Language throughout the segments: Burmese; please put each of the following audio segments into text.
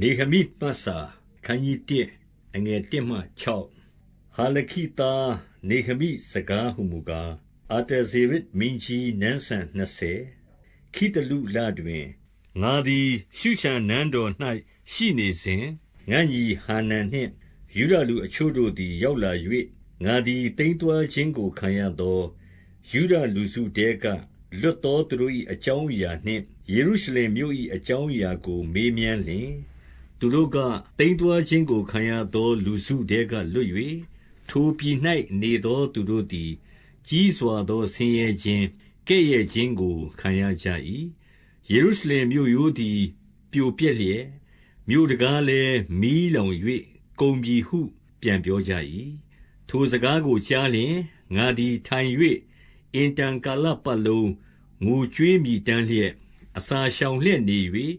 နေဟမိမှတ်စာခန်းကြီး1အငယ်1မှ6ဟာလခိတာနေဟမိစကားဟုမူကားအာတဇေရစ်မင်းကြီးနန်းဆန်20ခိတလူလတွင်ငါသည်ရှုရှန်နန်းတော်၌ရှိနေစဉ်ငါညီဟာနန်နှင့်ယူဒလူအချို့တို့သည်ရောက်လာ၍ငါသည်တိမ်သွာခြင်းကိုခံရသောယူဒလူစုတဲကလွတ်သောသူတို့၏အကြောင်းအရာနှင့်ယေရုရှလင်မြို့၏အကြောင်းအရာကိုမေးမြန်းလျှင်သူတို့ကတိမ်သွာခြင်းကိုခံရသောလူစုတဲကလွတ်၍ထိုပြည်၌နေသောသူတို့သည်ကြီးစွာသောဆင်းရဲခြင်းကဲ့ရဲ့ခြင်းကိုခံရကြ၏ယေရုရှလင်မြို့ရိုးသည်ပြိုပျက်လျက်မြို့တကားလည်းမီးလောင်၍ကုန်ပြီဟုပြန်ပြောကြ၏ထိုစကားကိုကြားလျှင်ငါသည်ထိုင်၍အင်တန်ကာလပတ်လုံးငိုကြွေးမြည်တမ်းလျက်အစာရှောင်လျက်နေ၍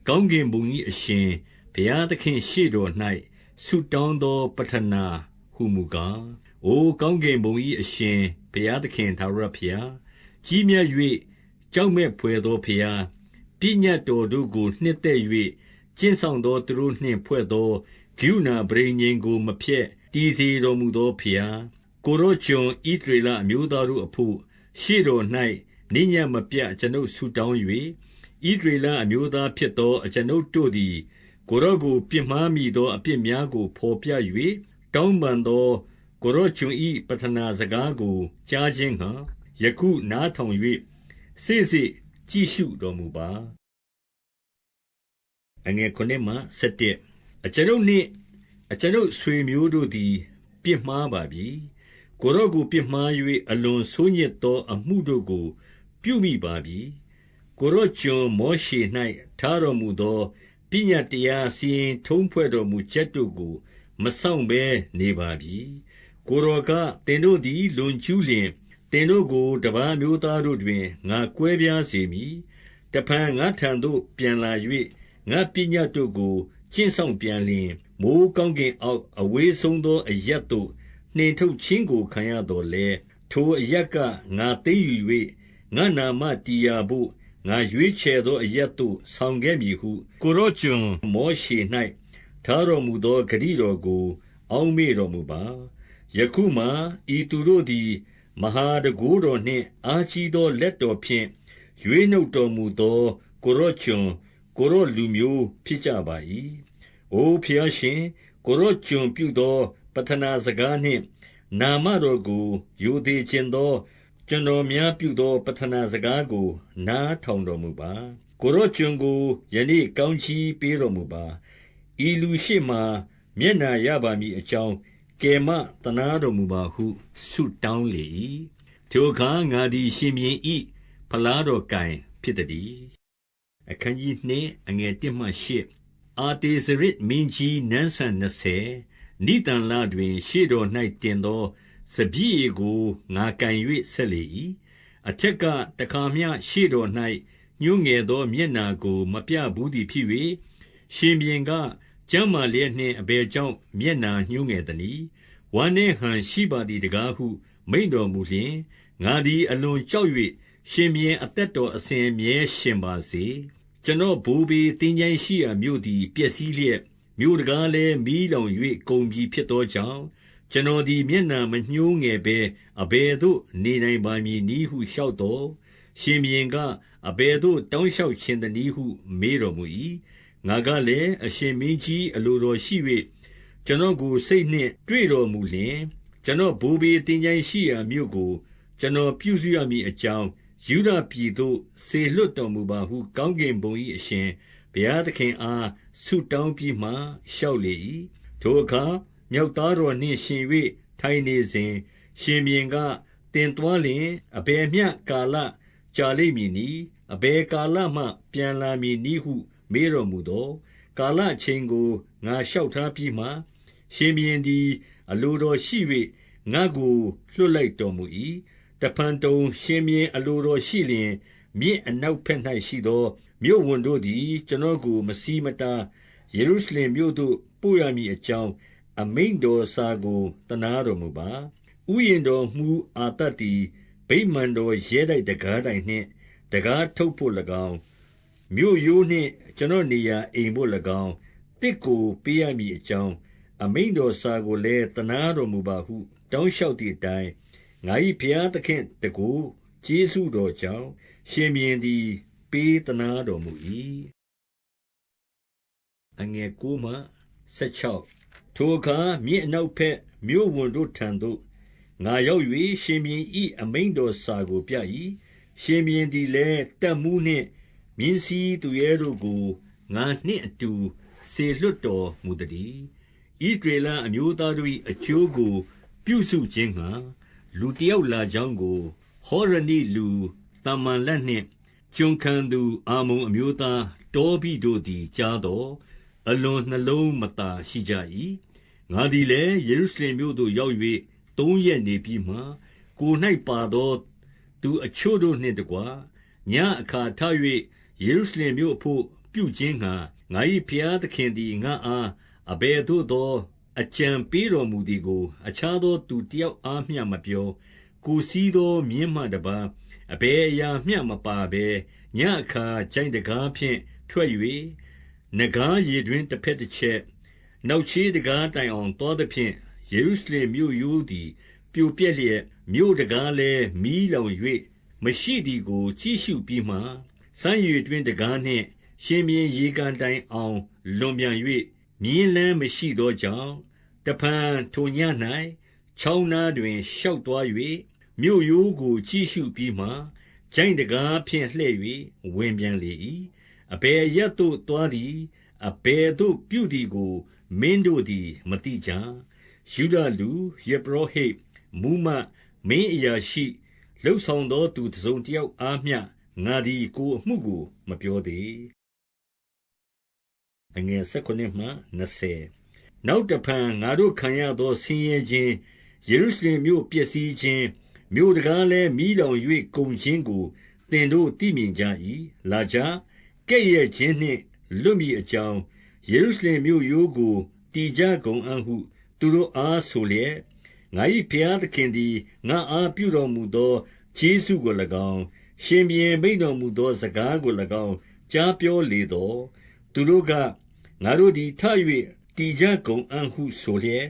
ကောင်းကင်ဘုံ၏အရှင်ဘုရားသခင်ရှေ့တော်၌ဆုတောင်းသောပဌနာဟုမူကားအိုကောင်းကင်ဘုံ၏အရှင်ဘုရားသခင်ထာဝရဘုရားကြီးမြတ်၍ကြောက်မဲ့ဖွယ်သောဘုရားပညတ်တော်တို့ကိုနှစ်သက်၍ကျင့်ဆောင်သောသူတို့နှင့်ဖွဲ့သောကရုဏာပရိညင်ကိုမဖျက်တည်စေတော်မူသောဘုရားကိုရောကျွန်ဣသရေလအမျိုးသားတို့အဖို့ရှေ့တော်၌နိညမပြအကျွန်ုပ်ဆုတောင်း၍ဣသရေလအမျိုးသားဖြစ်သောအကျွန်ုပ်တို့သည်ကိုရောကိုပြစ်မှားမိသောအပြစ်များကိုဖော်ပြ၍တောင်းပန်သောကိုရောကျွန်၏ပဌနာစကားကိုကြားခြင်းဟံယခုနားထောင်၍စေ့စေ့ကြည့်ရှုတော်မူပါအငယ်9မှ17အကျွန်ုပ်နှင့်အကျွန်ုပ်ဆွေမျိုးတို့သည်ပြစ်မှားပါပြီကိုရောကိုပြစ်မှား၍အလွန်ဆိုးညစ်သောအမှုတို့ကိုပြုမိပါပြီကိုရောကျွန်မောရှေ၌ထားတော်မူသောပညတ်တရားစီရင်ထုံးဖွဲ့တော်မူချက်တို့ကိုမဆောင်ဘဲနေပါပြီကိုရောကတင်တို့သည်လွန်ကျူးလျင်တင်တို့ကိုတပါးမျိုးသားတို့တွင်ငါကွဲပြားစေမည်တဖန်ငါထံသို့ပြန်လာ၍ငါပညတ်တို့ကိုကျင့်ဆောင်ပြန်လျင်မိုးကောင်းကင်အောက်အဝေးဆုံးသောအရပ်သို့နှင်ထုတ်ခြင်းကိုခံရတော်လဲထိုအရပ်ကငါသိမ်းယူ၍ငါနာမတီးရာဘို့ငါရွေးချယ်သောအရပ်သို့ဆောင်ခဲ့မည်ဟုကိုရောကျွန်မောရှေ၌ထားတော်မူသောဂတိတော်ကိုအောက်မေ့တော်မူပါယခုမှဤသူတို့သည်မဟာတန်ခိုးတော်နှင့်အားကြီးသောလက်တော်ဖြင့်ရွေးနှုတ်တော်မူသောကိုရောကျွန်ကိုရောလူမျိုးဖြစ်ကြပါ၏အိုဖျားရှင်ကိုရောကျွန်ပြုသောပဌနာစကားနှင့်နာမတော်ကိုယိုသေးခြင်းသောကျွန်တော်များပြုသောပဌနာစကားကိုနားထောင်တော်မူပါကိုရောကျွန်ကိုယနေ့ကောင်းချီးပေးတော်မူပါဤလူရှိမှမျက်နာရပါမည်အကြောင်းကယ်မသနာတော်မူပါဟုဆုတောင်းလေ၏ထိုအခါငါသည်ရှင်ဘုရင်၏ဖလားတော်ကိုင်ဖြစ်သည်အခန်းကြီး2အငယ်1မှ8အာတေဇရစ်မင်းကြီးနန်းဆန်20နိတန်လတွင်ရှေ့တော်၌တင်သောစပျစ်ရည်ကိုငါကင်၍ဆက်လေ၏အထက်ကတခါမျှရှေ့တော်၌ညှိုးငယ်သောမျက်နာကိုမပြဘူးသည်ဖြစ်၍ရှင်ဘုရင်ကကျမ်းမာလျက်နှင့်အဘယ်ကြောင့်မျက်နာညှိုးငယ်သနည်းဝမ်းနှင့်ဟန်ရှိပါသည်တကားဟုမိန့်တော်မူလျှင်ငါသည်အလွန်ကြောက်၍ရှင်ဘုရင်အသက်တော်အစဉ်မြဲရှင်ပါစေကျွန်တော်ဘိုးဘေးတင်းကြိုင်းရှိရာမြို့သည်ပျက်စီးလျက်မြို့တကားလည်းမီးလောင်၍ကုန်ပြီဖြစ်သောကြောင့်ကျွန်တော်သည်မျက်နာမညှိုးငယ်ဘဲအဘယ်သို့နေနိုင်ပါမည်နည်းဟုလျှောက်တော်ရှင်ဘုရင်ကအဘယ်သို့တောင်းလျှောက်ခြင်းသနည်းဟုမေးတော်မူ၏ငါကလည်းအရှင်မင်းကြီးအလိုတော်ရှိ၍ကျွန်တော်ကိုစိတ်နှင့်တွေ့တော်မူလျှင်ကျွန်တော်ဘိုးဘေးတင်းကြိုင်းရှိရာမြို့ကိုကျွန်တော်ပြုစုရမည်အကြောင်းယူဒပြည်သို့ဆေလွတ်တော်မူပါဟုကောင်းကင်ဘုံ၏အရှင်ဘုရားသခင်အားဆုတောင်းပြီးမှလျှောက်လေ၏ထိုအခါမြောက်သားတော်နှင့်ရှင်၍ထိုင်နေစဉ်ရှင်ဘုရင်ကတင်သွားလျင်အဘယ်မျှကာလကြာလိမ့်မည်နည်းအဘယ်ကာလမှပြန်လာမည်နည်းဟုမေးတော်မူသောကာလအချိန်ကိုငါလျှောက်ထားပြီးမှရှင်ဘုရင်သည်အလိုတော်ရှိ၍ငါကိုလွှတ်လိုက်တော်မူ၏တဖန်တုံရှင်ဘုရင်အလိုတော်ရှိလျင်မြစ်အနောက်ဘက်၌ရှိသောမြို့ဝန်တို့သည်ကျွန်တော်ကိုမစီးမတားယေရုရှလင်မြို့သို့ပို့ရမည်အကြောင်းအမိန့်တော်စာကိုတနာတော်မူပါဥယျာဉ်တော်မူအာတတ်သည်ဗိမာန်တော်ရဲတိုက်တကားတိုင်နှင့်တကားထုတ်ဖို့၎င်းမြို့ရိုးနှင့်ကျွန်တော်နေရာအိမ်ဖို့၎င်း တစ်ကိုပေးရမည်အကြောင်းအမိန့်တော်စာကိုလည်းတနာတော်မူပါဟုတောင်းလျှောက်သည့်အတိုင်းငါ၏ဘုရားသခင်တကူကျေးဇူးတော်ကြောင့်ရှင်ဘုရင်သည်ပေးတနာတော်မူ၏အငယ်9မှ16ထိုအခါမြစ်အနောက်ဘက်မြို့ဝန်တို့ထံသို့ငါရောက်၍ရှင်ဘုရင်၏အမိန့်တော်စာကိုပြ၏ရှင်ဘုရင်သည်လည်းတပ်မှူးနှင့်မြင်းစီးသူရဲတို့ကိုငါနှင့်အတူစေလွှတ်တော်မူသည်ဣသရေလအမျိုးသားတို့၏အကျိုးကိုပြုစုခြင်းငှါလူတယောက်လာကြောင်းကိုဟောရနိလူသမ္မန်လတ်နှင့်ကျွန်ခံသူအာမုန်အမျိုးသားတောဘိတို့သည်ကြားသောအလွန်နှလုံးမသာရှိကြ၏ငါသည်လည်းယေရုရှလင်မြို့သို့ရောက်၍3 ရက်နေပြီးမှကိုယ်၌ပါသောသူအချို့တို့နှင့်တကွညအခါထ၍ယေရုရှလင်မြို့အဖို့ပြုခြင်းငှါငါ၏ဘုရားသခင်သည်ငါအားအဘယ်သို့သောအကြံပေးတော်မူသည်ကိုအခြားသောသူတယောက်အားမျှမပြောကိုယ်စီးသောမြင်းမှတပါအဘယ်အရာမျှမပါဘဲညအခါကျိုင်းတကားဖြင့်ထွက်၍နဂါးရည်တွင်တစ်ဖက်တစ်ချက်နောက်ချေးတကားတိုင်အောင်သွားသဖြင့်ယေရုရှလင်မြို့ရိုးသည်ပြိုပြက်လျက်မြို့တကားလည်းမီးလောင်၍မရှိသည်ကိုကြည့်ရှုပြီးမှစမ်းရည်တွင်တကားနှင့်ရှင်ဘုရင်ရေကန်တိုင်အောင်လွန်ပြန်၍မြင်းလန်းမရှိသောကြောင့်တဖန်ထိုည၌ချောင်းနားတွင်ရှောက်သွား၍မြို့ရိုးကိုကြည့်ရှုပြီးမှကျိုင်းတကားဖြင့်လှည့်၍ဝင်ပြန်လေ၏အဘယ်ရက်သို့သွားသည်အဘယ်သို့ပြုသည်ကိုမင်းတို့သည်မသိကြယူဒလူယေဘရဟိတ်မူမမင်းအရာရှိလှုပ်ဆောင်သောသူတစ်စုံတစ်ယောက်အားမျှငါသည်ကိုအမှုကိုမပြောသေးအငယ်19မှ20နောက်တဖန်ငါတို့ခံရသောဆင်းရဲခြင်းယေရုရှလင်မြို့ပျက်စီးခြင်းမြို့တကားလည်းမီးလောင်၍ကုန်ခြင်းကိုသင်တို့သိမြင်ကြ၏လာကြကဲ့ရဲ့ခြင်းနှင့်လွတ်မည်အကြောင်းယေရုရှလင်မြို့ရိုးကိုတည်ကြကုန်အံ့ဟုသူတို့အားဆိုလျက်ငါ၏ဘုရားသခင်သည်ငါအားပြုတော်မူသောကျေးဇူးကို၎င်းရှင်ဘုရင်မိန့်တော်မူသောစကားကို၎င်းကြားပြောလေသောသူတို့ကငါတို့သည်ထ၍တည်ကြကုန်အံ့ဟုဆိုလျက်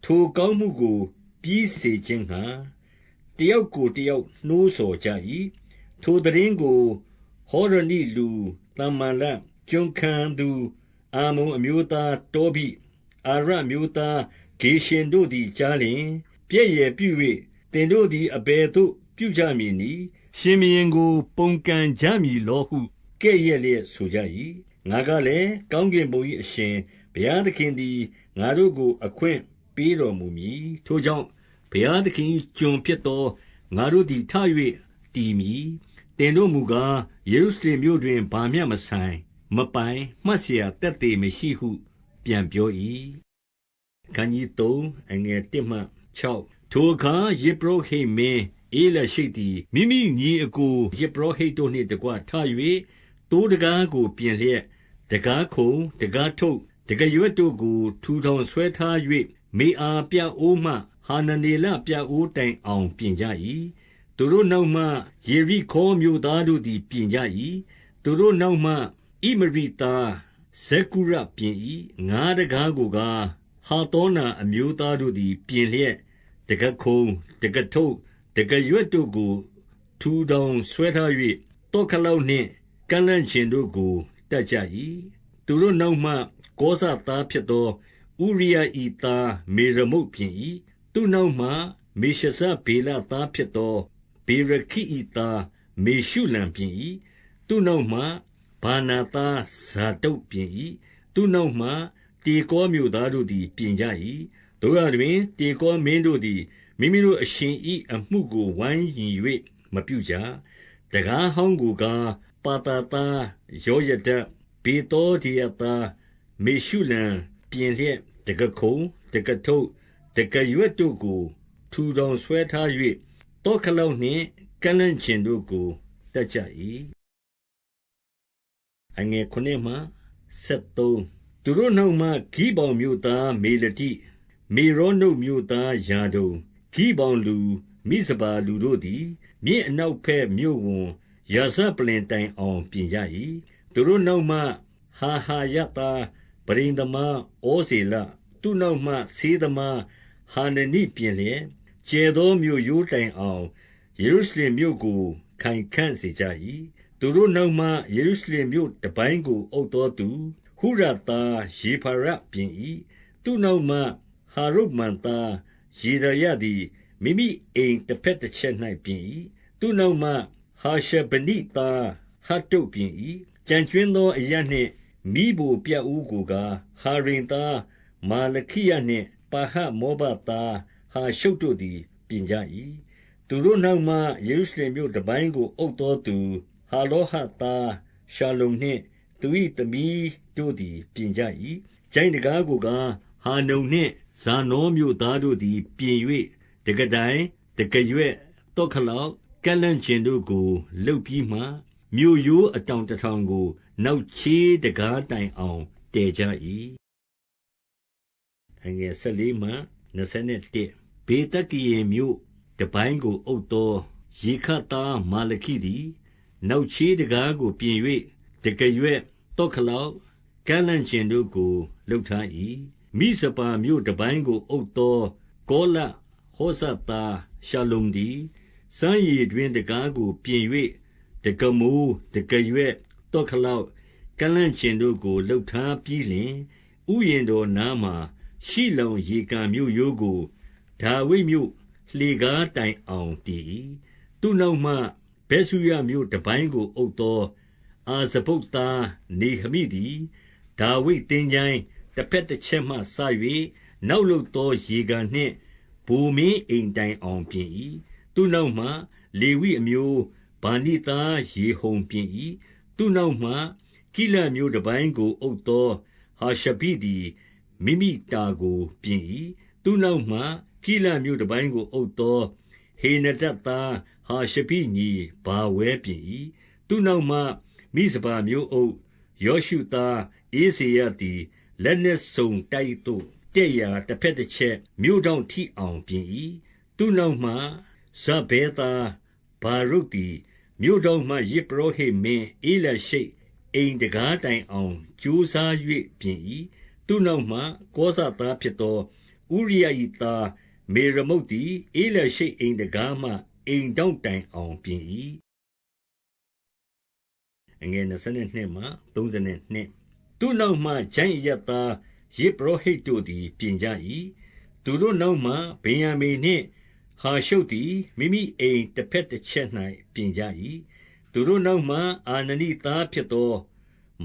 ထိုကောင်းမှုကိုပြီးစေခြင်းငှါတယောက်ကိုတယောက်နှိုးဆော်ကြ၏ထိုသတင်းကိုဟောရနိလူသမ္မန်လကျွန်ခံသူအာမုန်အမျိုးသားတောဘိအာရအမျိုးသားဂေရှင်တို့သည်ကြားလျင်ပြည့်ရပြု၍သင်တို့သည်အဘယ်သို့ပြုကြမည်နည်းရှင်ဘုရင်ကိုပုန်ကန်ကြမည်လောဟုကဲ့ရဲ့လျက်ဆိုကြ၏ငါကလည်းကောင်းကင်ဘုံ၏အရှင်ဘုရားသခင်သည်ငါတို့ကိုအခွင့်ပေးတော်မူမည်ထိုကြောင့်ဘုရားသခင်၏ကျွန်ဖြစ်သောငါတို့သည်ထ၍တည်မည်သင်တို့မူကားယေရုရှလင်မြို့တွင်ဘာမျှမဆိုင်မပိုင်မှတ်เสียတက်သေးမရှိဟုပြန်ပြော၏ခန်းကြီး3အငယ်1မှ6ထိုအခါယေဘရဟိတ်မင်းအေလရှိတ်သည်မိမိညီအကိုယေဘရဟိတ်တို့နှင့်တကွထ၍တိုးတကားကိုပြင်လျက်တကားခုံတကားထုတ်တကားရွက်တို့ကိုထူထောင်ဆွဲထား၍မေအာပြအိုးမှဟာနနေလပြအိုးတိုင်အောင်ပြင်ကြ၏သူတို့နောက်မှယေရိခေါမြို့သားတို့သည်ပြင်ကြ၏သူတို့နောက်မှဣမရိသားဇေကုရပြင်၏ငါးတကားကိုကားဟာတောနာအမျိုးသားတို့သည်ပြင်လျက်တကခုံတကထုတ်တကရွက်တို့ကိုထူထောင်ဆွဲထား၍တောခလောက်နှင့်ကန့်လန့်ကျင်တို့ကိုတတ်ကြ၏သူတို့နောက်မှကောဇသားဖြစ်သောဥရိယဤသားမေရမုတ်ပြင်၏သူနောက်မှမေရှဇဗေလသားဖြစ်သောဗေရခိဤသားမေရှုလံပြင်၏သူနောက်မှဘာနာသားဇာတုတ်ပြင်၏သူနောက်မှတေကောမြို့သားတို့သည်ပြင်ကြ၏တို့ရတွင်တေကောမင်းတို့သည်မိမိတို့အရှင်၏အမှုကိုဝိုင်းညီ၍မပြုကြတကားဟောင်းကိုကားပါတာသားယောယဒဘေတောဒီယသားမေရှုလံပြင်လျက်တကခုံတကထုတ်တကရွက်တို့ကိုထူထောင်ဆွဲထား၍တောခလောက်နှင့်ကန့်လန့်ကျင်တို့ကိုတတ်ကြ၏အငယ်9မှ73သူတို့နောက်မှဂိဗောင်မြို့သားမေလတိမေရောနုတ်မြို့သားယာဒုံဂိဗောင်လူမိဇဘာလူတို့သည်မြစ်အနောက်ဘက်မြို့ဝန်ရာဇပလင်တိုင်အောင်ပြင်ကြ၏သူတို့နောက်မှဟာဟာယသား ပရိန်သမားဩဇေလသူနောက်မှဆေးသမားဟာနနိပြင်လျက်ကျဲသောမြို့ရိုးတိုင်အောင်ယေရုရှလင်မြို့ကိုခိုင်ခန့်စေကြ၏သူတို့နောက်မှယေရုရှလင်မြို့တပိုင်းကိုအုပ်တော်သူဟုရသားယေဖရပြင်၏သူနောက်မှဟာရုမန်သားယေဒရသည်မိမိအိမ်တစ်ဖက်တစ်ချက်၌ပြင်၏သူနောက်မှဟာရှဗနိသားဟတ်တုတ်ပြင်၏ကြံကျွင်းသောအရနှင့်မိဘပြတ်ဦးကိုကဟာရင်သားမာလခိယနှင့်ပါဟမောဘသားဟာရှုတ်တို့သည်ပြင်ကြ၏သူတို့နောက်မှယေရုရှလင်မြို့တပိုင်းကိုအုပ်တော်သူဟာလောဟသားရှာလုံနှင့်သူ၏သမီးတို့သည်ပြင်ကြ၏ကျိုင်းတကားကိုကဟာနုံနှင့်ဇာနောမြို့သားတို့သည်ပြင်၍တကတိုင်တကရွက်တောခလောက်ကလန့်ကျင်တို့ကိုလှုပ်ပြီးမှမြို့ရိုးအတောင်တထောင်ကိုနောက်ချေးတကားတိုင်အောင်တည်ကြ၏အငယ်14မှ21ဘေတကိယေမြို့တပိုင်းကိုအုပ်သောယေခသားမာလခိသည်နောက်ချေးတကားကိုပြင်၍တကရွက်တောခလောက်ကလန့်ကျင်တို့ကိုလှုပ်ထား၏မိစပါမြို့တပိုင်းကိုအုပ်သောကောလဟောဇသားရှာလုံသည်စမ်းရည်တွင်တကားကိုပြင်၍တကမိုးတကရွက်တောခလောက်ကလန့်ကျင်တို့ကိုလှုပ်ထားပြီးလျှင်ဥယျင်တော်နားမှာရှိလောင်ရေကန်မြို့ရိုးကိုဒါဝိဒ်မြို့လှေကားတိုင်အောင်တည်၏သူနောက်မှဗက်စုရမြို့တပိုင်းကိုအုပ်သောအာဇဗုတ်သားနေဟမိသည်ဒါဝိဒ်တင်းချိုင်းတစ်ဖက်တစ်ချက်မှစ၍နောက်လုသောရေကန်နှင့်ဗိုလ်မင်းအိမ်တိုင်အောင်ပြင်၏သူနောက်မှလေဝိအမျိုးဗာနိသားယေဟုံပြင်၏သူနောက်မှကိလမြို့တပိုင်းကိုအုပ်သောဟာရှဘိသည်မိမိတာကိုပြင်၏သူနောက်မှကိလမြို့တပိုင်းကိုအုပ်သောဟေနဒတ်သားဟာရှဘိညီဘာဝဲပြင်၏သူနောက်မှမိစပါမြို့အုပ်ယောရှုသားအေးစေရသည်လက်နှင့်စုံတိုက်သို့တဲ့ရာတစ်ဖက်တစ်ချက်မြို့တောင်ထိအောင်ပြင်၏သူနောက်မှဇဗေသားဘာရုတ်သည်မြို့တောင်မှယေပရောဟိတ်မင်းအေလရှိတ်အိမ်တကားတိုင်အောင်ကြိုးစား၍ပြင်၏သူနောက်မှကောဇသားဖြစ်သောဥရိယ၏သားမေရမုတ်သည်အေလရှိတ်အိမ်တကားမှအိမ်တောင်တိုင်အောင်ပြင်၏အငယ်22မှ32သူနောက်မှဂျိုင်းရသားယေပရောဟိတ်တို့သည်ပြင်ကြ၏သူတို့နောက်မှဗင်ယမိန်နှင့်ဟာရှုတ်သည်မိမိအိမ်တစ်ဖက်တစ်ချက်၌ပြင်ကြ၏သူတို့နောက်မှအာနနိသားဖြစ်သော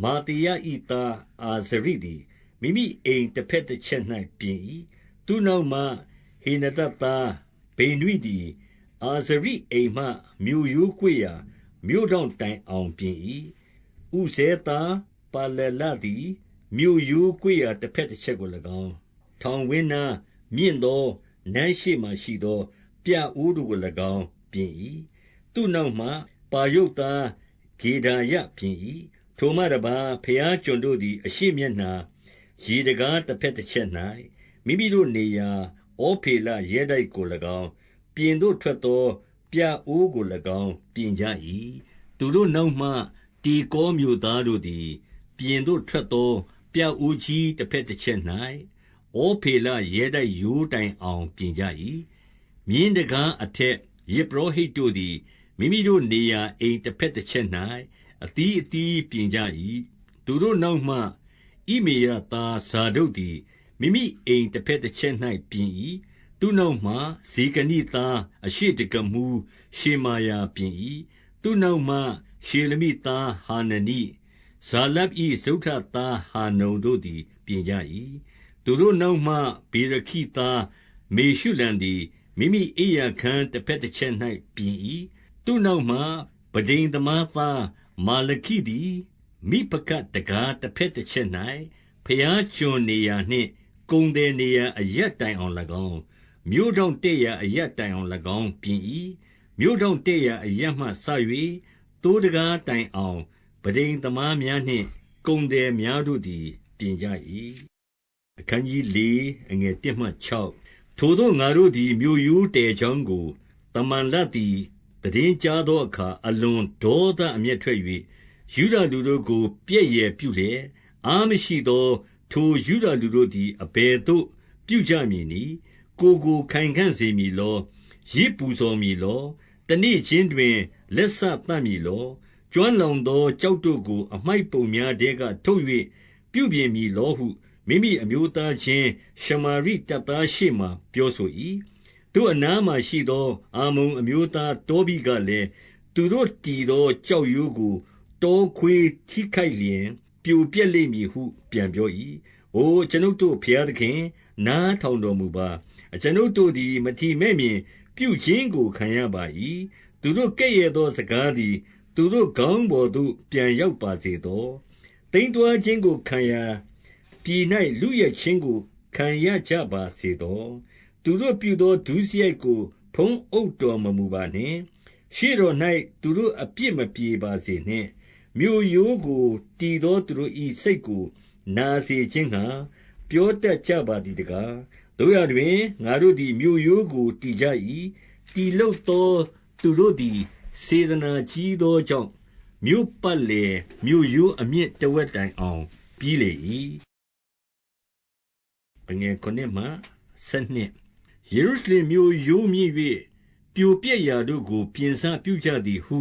မာတိယ၏သားအာဇရိသည်မိမိအိမ်တစ်ဖက်တစ်ချက်၌ပြင်၏သူနောက်မှဟေနဒတ်သားဗိနွိသည်အာဇရိအိမ်မှမြို့ရိုးကွေ့ရာမြို့တောင်တိုင်အောင်ပြင်၏ဥဇဲသားပါလလသည်မြို့ရိုးကွေ့ရာတစ်ဖက်တစ်ချက်ကို၎င်းထောင်ဝင်းနာမြင့်သောနန်းရှိမှရှိသောပြအိုးတို့ကို၎င်းပြင်၏သူနောက်မှပါယုတ်သားဂေဒါယပြင်၏ထိုမှတပါဖျားကျွန်တို့သည်အရှိမျက်နှာရေတကားတစ်ဖက်တစ်ချက်၌မိမိတို့နေရာဩဖေလရဲတိုက်ကို၎င်းပြင်သို့ထွက်သောပြအိုးကို၎င်းပြင်ကြ၏သူတို့နောက်မှတီကောမြို့သားတို့သည်ပြင်သို့ထွက်သောပြအိုးကြီးတစ်ဖက်တစ်ချက်၌ဩဖေလရဲတိုက်ရိုးတိုင်အောင်ပြင်ကြ၏မြင်းတကားအထက်ယေပရောဟိတ်တို့သည်မိမိတို့နေရာအိမ်တစ်ဖက်တစ်ချက်၌အသီးအသီးပြင်ကြ၏သူတို့နောက်မှဣမေရသားဇာဒုတ်သည်မိမိအိမ်တစ်ဖက်တစ်ချက်၌ပြင်၏သူနောက်မှဇေကနိသားအရှိတကမူရှေမာယာပြင်၏သူနောက်မှရှေလမိသားဟာနနိဇာလပ်၏ဇုထသားဟာနုံတို့သည်ပြင်ကြ၏သူတို့နောက်မှဗေရခိသားမေရှုလံသည်မိမိအိယာခန်းတစ်ဖက်တစ်ချက်၌ပြင်၏သူနောက်မှဗဒိန်သမားသားမာလခိသည်မိပကတကားတစ်ဖက်တစ်ချက်၌ဖျားကျွန်နေရာနှင့်ကုံတယ်နေရာအရက်တိုင်အောင်၎င်းမြို့တောင်တဲ့ရာအရက်တိုင်အောင်၎င်းပြင်၏မြို့တောင်တဲ့ရာအရက်မှဆ၍တိုးတကားတိုင်အောင်ဗဒိန်သမားများနှင့်ကုံတယ်များတို့သည်ပြင်ကြ၏အခန်းကြီး4အငယ်1မှ6ထိုသို့ငါတို့သည်မြို့ရိုးတဲချောင်းကိုတမန်လတ်သည်တည်င်းကြားသောအခါအလွန်ဒေါသအမျက်ထွက်၍ယူဒလူတို့ကိုပြည့်ရပြုလျက်အားမရှိသော ထိုယုဒလူတို့သည်အဘယ်သို့ပြုကြမည်နည်းကိုခိုင်ခံ့စေမည်လောရစ်ပူဇော်မည်လောတနေ့ချင်းတွင်လက်ဆသတ်မည်လောကျွမ်းလောင်သောကြောက်တို့ကိုအမိုက်ပုံများတဲကထုတ်၍ပြုပြင်မည်လောဟုမိမိအမျိုးသားချင်းရှမာရိတပ်သားရှေ့မှပြောဆို၏တို့အနားမှရှိသောအာမုန်အမျိုးသားတောဘိကလည်းသူတို့တည်သောကြောက်ရိုးကိုတောခွေးထိခိုက်လျင်ပြိုပြက်လိမ့်မည်ဟုပြန်ပြော၏အိုကျွန်ုပ်တို့ဖျားသခင်နားထောင်တော်မူပါကျွန်ုပ်တို့သည်မထီမဲ့မြင်ပြုခြင်းကိုခံရပါ၏သူတို့ကဲ့ရဲ့သောစကားသည်သူတို့ခေါင်းပေါ်သို့ပြန်ရောက်ပါစေသောတိမ်တွားခြင်းကိုခံရပြည်၌လူရဲ့ခြင်းကိုခံရကြပါစေသောသူတို့ပြုသောဒုစရိုက်ကိုဖုံးအုပ်တော်မမူပါနှင့်ရှေ့တော်၌သူတို့အပြစ်မပြေပါစေနှင့်မြို့ရိုးကိုတည်သောသူတို့၏စိတ်ကိုနာစေခြင်းငှာပြောတတ်ကြပါသည်တကားတို့ရတွင်ငါတို့သည်မြို့ရိုးကိုတည်ကြ၏တည်လုသောသူတို့သည်စေတနာကြီးသောကြောင့်မြို့ပတ်လေမြို့ရိုးအမြင့်တဝက်တိုင်အောင်ပြီးလေ၏အငယ်9မှ12ယေရုရှလင်မြို့ရိုးမြင့်၍ပြိုပြက်ရာတို့ကိုပြင်ဆပြုကြသည်ဟု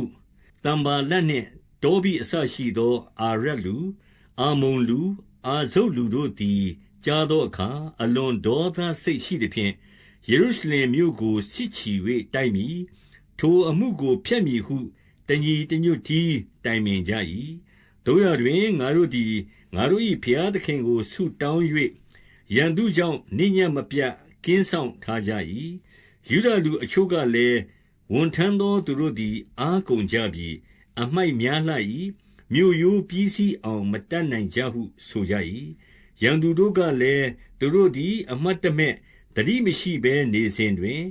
တံပါလတ်နှင့်တောဘိအစရှိသောအာရက်လူအာမုန်လူအာဇုတ်လူတို့သည်ကြားသောအခါအလွန်ဒေါသစိတ်ရှိသည်ဖြင့်ယေရုရှလင်မြို့ကိုစစ်ချီ၍တိုက်မည်ထိုအမှုကိုဖျက်မည်ဟုတညီတညွတ်တီတိုင်ပင်ကြ၏တို့ရတွင်ငါတို့သည်ငါတို့၏ဘုရားသခင်ကိုဆုတောင်း၍ရန်သူကြောင့်နိညမပြတ်ကင်းဆောင်ထားကြ၏ယုဒလူအချို့ကလည်းဝန်ထမ်းသောသူတို့သည်အားကုန်ကြပြီအမိုက်များလှ၏မြို့ရိုးပြီးစီးအောင်မတတ်နိုင်ကြဟုဆိုကြ၏ရန်သူတို့ကလည်းသူတို့သည်အမတ်တမဲ့တတိမရှိဘဲနေစဉ်တွင်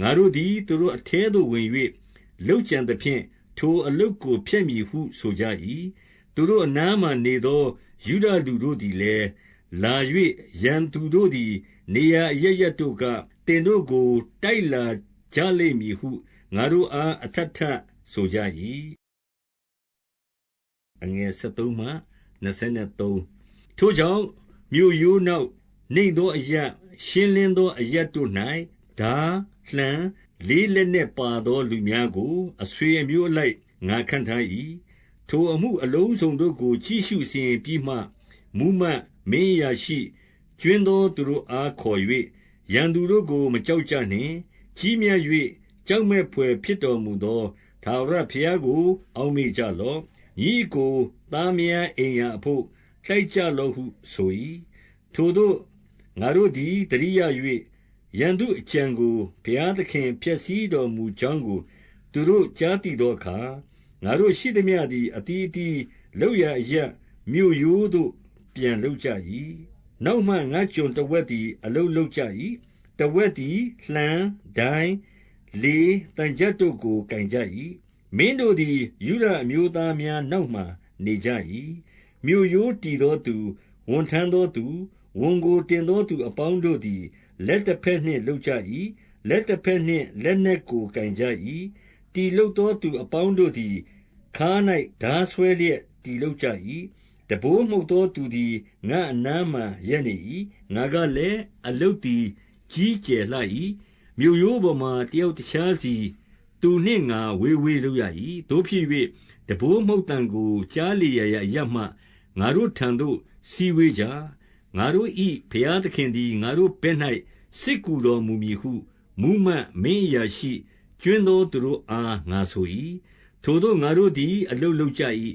ငါတို့သည်သူတို့အထဲသို့ဝင်၍လှုပ်ကြံသဖြင့်ထိုအလုတ်ကိုဖျက်မည်ဟုဆိုကြ၏သူတို့အနားမှနေသောယုဒလူတို့သည်လည်းလာ၍ရန်သူတို့သည်နေရာအရပ်ရပ်တို့ကတင်တို့ကိုတိုက်လာကြလိမ့်မည်ဟုငါတို့အားအထက်ထဆိုကြ၏အငယ်73မှ23ထိုကြောင့်မြို့ရိုးနောက်နှိမ့်သောအရပ်ရှင်းလင်းသောအရပ်တို့၌ဓာလှံလေးလက်နှင့်ပါသောလူများကိုအဆွေအမျိုးအလိုက်ငါခန့်ထား၏ထိုအမှုအလုံးစုံတို့ကိုကြည့်ရှုစီရင်ပြီးမှမူမှမင်းရာရှိကျွင်းသောသူတို့အားခေါ်၍ရန်သူတို့ကိုမကြောက်ကြနှင့်ကြီးမြတ်၍ကြောက်မဲ့ဖွယ်ဖြစ်တော်မူသောထာဝရဘုရားကိုအောက်မေ့ကြလော့ညီကိုသားမယားအိမ်ရာအဖို့ထိုက်ကြလော့ဟုဆို၏ထိုတို့ငါတို့သည်တရိယာ၍ရန်သူအကြံကိုဘုရားသခင်ဖျက်ဆီးတော်မူကြောင်းကိုသူတို့ကြားသိသောအခါငါတို့ရှိသမျှသည်အတီးအတီးလောက်ရအရပ်မြို့ရိုးသို့ပြန်လောက်ကြ၏နောက်မှငါကျွန်တဝက်သည်အလုလောက်ကြ၏တဝက်သည်လှံဒိုင်းလေတန်ကြတ်တို့ကိုကင်ကြ၏မင်းတို့သည်ယူဒအမျိုးသားများနောက်မှနေကြ၏မြို့ရိုးတည်သောသူဝန်ထမ်းသောသူဝန်ကိုတင်သောသူအပေါင်းတို့သည်လက်တစ်ဖက်နှင့်လှုပ်ကြ၏လက်တစ်ဖက်နှင့်လက်နက်ကိုကင်ကြ၏တီလှုပ်သောသူအပေါင်းတို့သည်ခါ၌ဓာဆွဲလျက်တီလှုပ်ကြ၏တဘိုးမှုတ်သောသူသည်ငါအနားမှရပ်နေ၏ငါကလည်းအလုတ်သည်ကြီးကျယ်လှ၏မြို့ရိုးပေါ်မှတယောက်တခြားစီသူနှင့်ငါဝေးဝေးလုပ်ရ၏တို့ဖြစ်၍တဘိုးမှုတ်တံကိုကြားလေရရပ်မှငါတို့ထံသို့စီဝေးကြငါတို့၏ဘုရားသခင်သည်ငါတို့ဘက်၌စစ်ကူတော်မူမည်ဟုမူမှမင်းအရာရှိကျွင်းသောသူတို့အားငါဆို၏ထိုသို့ငါတို့သည်အလုတ်လုပ်ကြ၏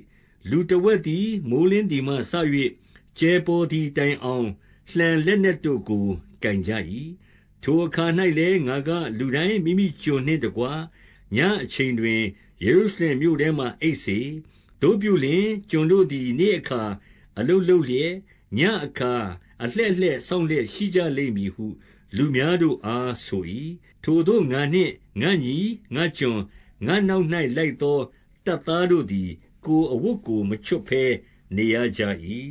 လူတဝက်သည်မိုးလင်းသည်မှဆ၍ကျဲပေါ်သည်တိုင်အောင်လှံလက်နက်တို့ကိုကင်ကြ၏ထိုအခါ၌လည်းငါကလူတိုင်းမိမိကျွန်နှင့်တကွညအချိန်တွင်ယေရုရှလင်မြို့ထဲမှအိပ်စေတို့ပြုလျှင်ကျွန်တို့သည်နေ့အခါအလုတ်လုပ်လျက်ညအခါအလှဲ့လှဲ့ဆောင်းလျက်ရှိကြလိမ့်မည်ဟုလူများတို့အားဆို၏ထိုသို့ငါနှင့်ငါညီငါကျွန်ငါနောက်၌လိုက်သောတပ်သားတို့သည်ကိုအဝတ်ကိုမချွတ်ဘဲနေရကြ၏